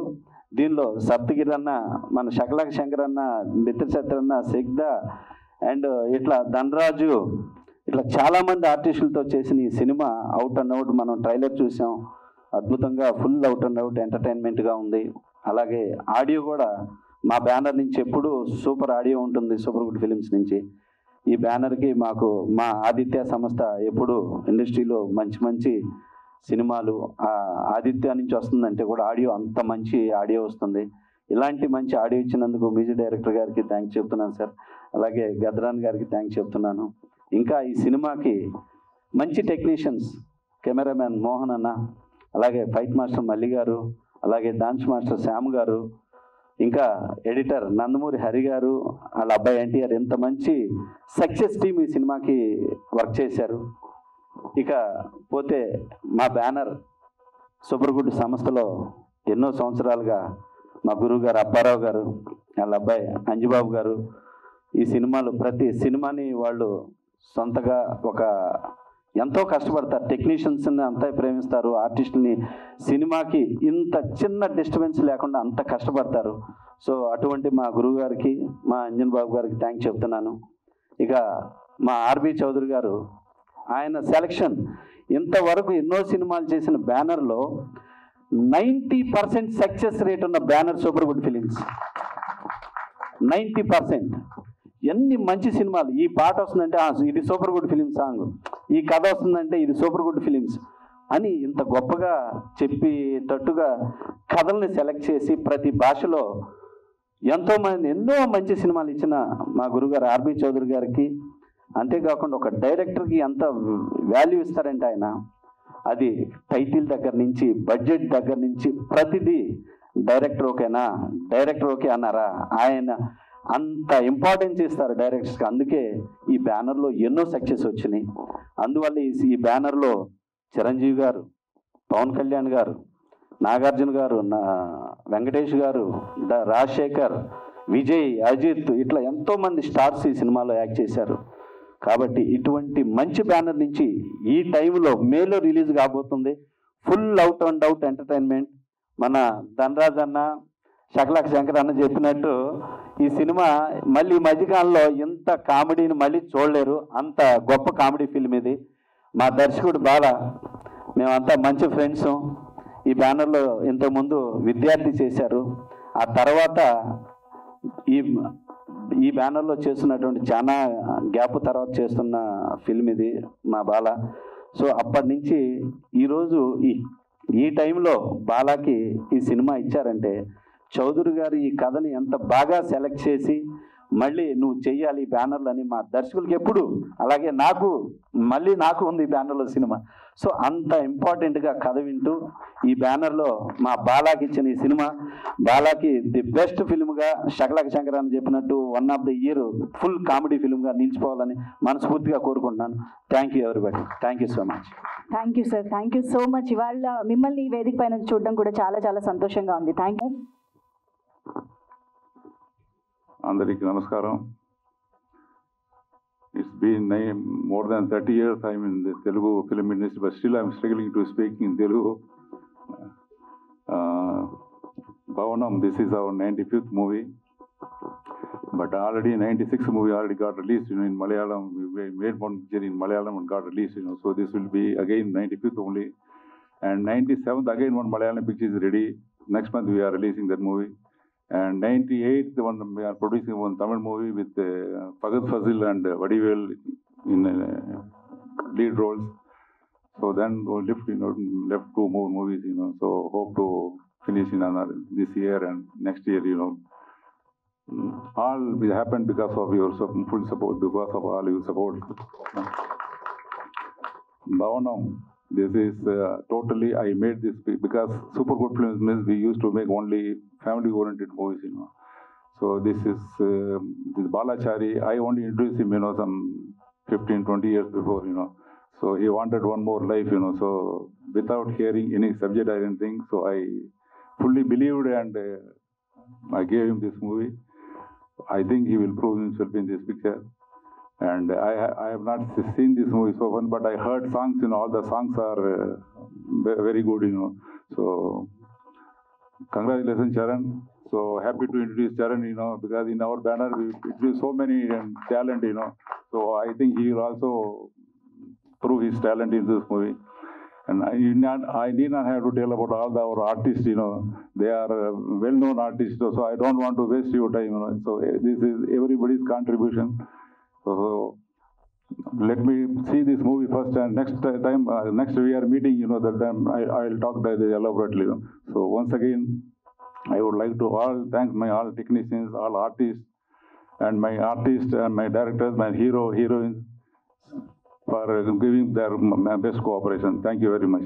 దీనిలో సప్తగిరి అన్న, మన శకలక శంకర్ అన్న, మిత్ర సత్యన్న, సిగ్ధ అండ్ ఇట్లా ధనరాజు, ఇట్లా చాలామంది ఆర్టిస్టులతో చేసిన ఈ సినిమా అవుట్ అండ్ అవుట్. మనం ట్రైలర్ చూసాం, అద్భుతంగా ఫుల్ అవుట్ అండ్ అవుట్ ఎంటర్టైన్మెంట్గా ఉంది. అలాగే ఆడియో కూడా మా బ్యానర్ నుంచి ఎప్పుడూ సూపర్ ఆడియో ఉంటుంది, సూపర్ గుడ్ ఫిలిమ్స్ నుంచి. ఈ బ్యానర్కి మాకు మా ఆదిత్య సంస్థ ఎప్పుడు ఇండస్ట్రీలో మంచి మంచి సినిమాలు ఆదిత్య నుంచి వస్తుందంటే కూడా ఆడియో అంత మంచి ఆడియో వస్తుంది. ఇలాంటి మంచి ఆడియో ఇచ్చినందుకు మ్యూజిక్ డైరెక్టర్ గారికి థ్యాంక్స్ చెప్తున్నాను సార్. అలాగే గద్రాన్ గారికి థ్యాంక్స్ చెప్తున్నాను. ఇంకా ఈ సినిమాకి మంచి టెక్నీషియన్స్, కెమెరామ్యాన్ మోహన్ అన్న, అలాగే ఫైట్ మాస్టర్ మల్లి గారు, అలాగే డాన్స్ మాస్టర్ శ్యామ్ గారు, ఇంకా ఎడిటర్ నందమూరి హరి గారు, వాళ్ళ అబ్బాయి ఎన్టీఆర్, ఎంత మంచి సక్సెస్ టీమ్ ఈ సినిమాకి వర్క్ చేశారు. ఇక పోతే మా బ్యానర్ సూపర్ గుడ్ సంస్థలో ఎన్నో సంవత్సరాలుగా మా గురువు గారు అప్పారావు గారు, వాళ్ళ అబ్బాయి అంజుబాబు గారు ఈ సినిమాలు ప్రతి సినిమాని వాళ్ళు సొంతగా ఒక ఎంతో కష్టపడతారు. టెక్నీషియన్స్ని అంతా ప్రేమిస్తారు, ఆర్టిస్ట్ని సినిమాకి ఇంత చిన్న డిస్టర్బెన్స్ లేకుండా అంత కష్టపడతారు. సో అటువంటి మా గురువు గారికి, మా అంజన్ బాబు గారికి థ్యాంక్స్ చెప్తున్నాను. ఇక మా ఆర్బి చౌదరి గారు, ఆయన సెలక్షన్ ఇంతవరకు ఎన్నో సినిమాలు చేసిన బ్యానర్లో 90% సక్సెస్ రేట్ ఉన్న బ్యానర్ సూపర్ గుడ్ ఫిలిమ్స్. 90%. ఎన్ని మంచి సినిమాలు, ఈ పాట వస్తుందంటే ఇది సూపర్ గుడ్ ఫిలిం సాంగ్, ఈ కథ వస్తుందంటే ఇది సూపర్ గుడ్ ఫిలిమ్స్ అని ఇంత గొప్పగా చెప్పేటట్టుగా కథల్ని సెలెక్ట్ చేసి ప్రతి భాషలో ఎంతోమంది ఎన్నో మంచి సినిమాలు ఇచ్చిన మా గురుగారు ఆర్బి చౌదరి గారికి, అంతేకాకుండా ఒక డైరెక్టర్కి ఎంత వాల్యూ ఇస్తారంటే ఆయన, అది టైటిల్ దగ్గర నుంచి బడ్జెట్ దగ్గర నుంచి ప్రతిదీ డైరెక్టర్ ఓకేనా, డైరెక్టర్ ఓకే అన్నారా, ఆయన అంత ఇంపార్టెన్స్ ఇస్తారు డైరెక్టర్స్కి. అందుకే ఈ బ్యానర్లో ఎన్నో సక్సెస్ వచ్చినాయి. అందువల్ల ఈ బ్యానర్లో చిరంజీవి గారు, పవన్ కళ్యాణ్ గారు, నాగార్జున గారు, వెంకటేష్ గారు, రాజశేఖర్, విజయ్, అజిత్, ఇట్లా ఎంతోమంది స్టార్స్ ఈ సినిమాలో యాక్ట్ చేశారు. కాబట్టి ఇటువంటి మంచి బ్యానర్ నుంచి ఈ టైంలో మేలో రిలీజ్ కాబోతుంది. Full out and out entertainment. మన ధనరాజ్ అన్న, శకలక శంకర్ అన్న చెప్పినట్టు ఈ సినిమా మళ్ళీ ఈ మధ్యకాలంలో ఇంత కామెడీని మళ్ళీ చూడలేరు, అంత గొప్ప కామెడీ ఫిల్మ్ ఇది. మా దర్శకుడు బాలా, మేమంతా మంచి ఫ్రెండ్స్. ఈ బ్యానర్లో ఇంతకుముందు విద్యార్థి చేశారు, ఆ తర్వాత ఈ బ్యానర్లో చేస్తున్నటువంటి చాలా గ్యాప్ తర్వాత చేస్తున్న ఫిల్మ్ ఇది మా బాలా. సో అప్పటి నుంచి ఈరోజు ఈ టైంలో బాలాకి ఈ సినిమా ఇచ్చారంటే చౌదరి గారు ఈ కథని ఎంత బాగా సెలెక్ట్ చేసి మళ్ళీ నువ్వు చెయ్యాలి బ్యానర్లు అని మా దర్శకులకి ఎప్పుడు, అలాగే నాకు ఉంది ఈ బ్యానర్లో సినిమా. సో అంత ఇంపార్టెంట్గా కథ వింటూ ఈ బ్యానర్లో మా బాలాకి ఇచ్చిన ఈ సినిమా బాలాకి ది బెస్ట్ ఫిల్మ్గా శకలక శంకర్ అని చెప్పినట్టు 1 of the year full comedy ఫిల్మ్గా నిలిచిపోవాలని మనస్ఫూర్తిగా కోరుకుంటున్నాను. Thank you everybody. Thank you so much. Thank you sir, thank you so much. ఇవాళ మిమ్మల్ని ఈ వేదిక పైన చూడడం కూడా చాలా చాలా సంతోషంగా ఉంది. Thank you. అందరికీ నమస్కారం. It's been more than 30 years I'm in the Telugu film industry, but still I'm struggling to speak in Telugu. Bhavanam, this is our 95th movie, but already 96th movie already got released, in Malayalam. We made one picture in Malayalam and got released, so this will be again 95th only. And 97th again one Malayalam picture is ready. Next month we are releasing that movie. And 98th one we are producing one Tamil movie with Fagad Fazil and Vadivel in lead roles. So then we'll left 2 more movies, so hope to finish in this year and next year, all will happen because of your full support, because of all your support. Bhavanam, this is totally, I made this because Super Good Films means we used to make only family-oriented movies, you know. So this is this Balachari, I only introduced him, you know, some 15-20 years before, you know. So he wanted one more life, you know. So without hearing any subject or anything, so I fully believed and I gave him this movie. I think he will prove himself in this picture. And I have not seen this movie so far, but I heard songs, you know, all the songs are very good, you know. So congratulations, Charan. So happy to introduce Charan, you know, because in our banner we introduce so many talent, you know. So I think he will also prove his talent in this movie. And I need not have to tell about all our artists, you know. They are well-known artists, so I don't want to waste your time, you know. So this is everybody's contribution. So let me see this movie first, and next time, next we are meeting, you know, that time I'll talk elaborately. You know. So once again, I would like to thank my all technicians, all artists, and my directors, my heroines, for giving their best cooperation. Thank you very much.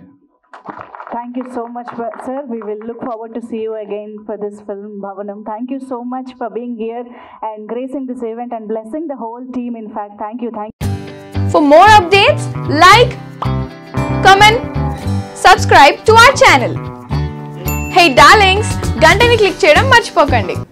Thank you so much, sir. We will look forward to see you again for this film, Bhavanam. Thank you so much for being here and gracing this event and blessing the whole team. In fact, thank you. For more updates, like, comment, subscribe to our channel. Hey darlings, గంటని click చేయడం మర్చిపోకండి.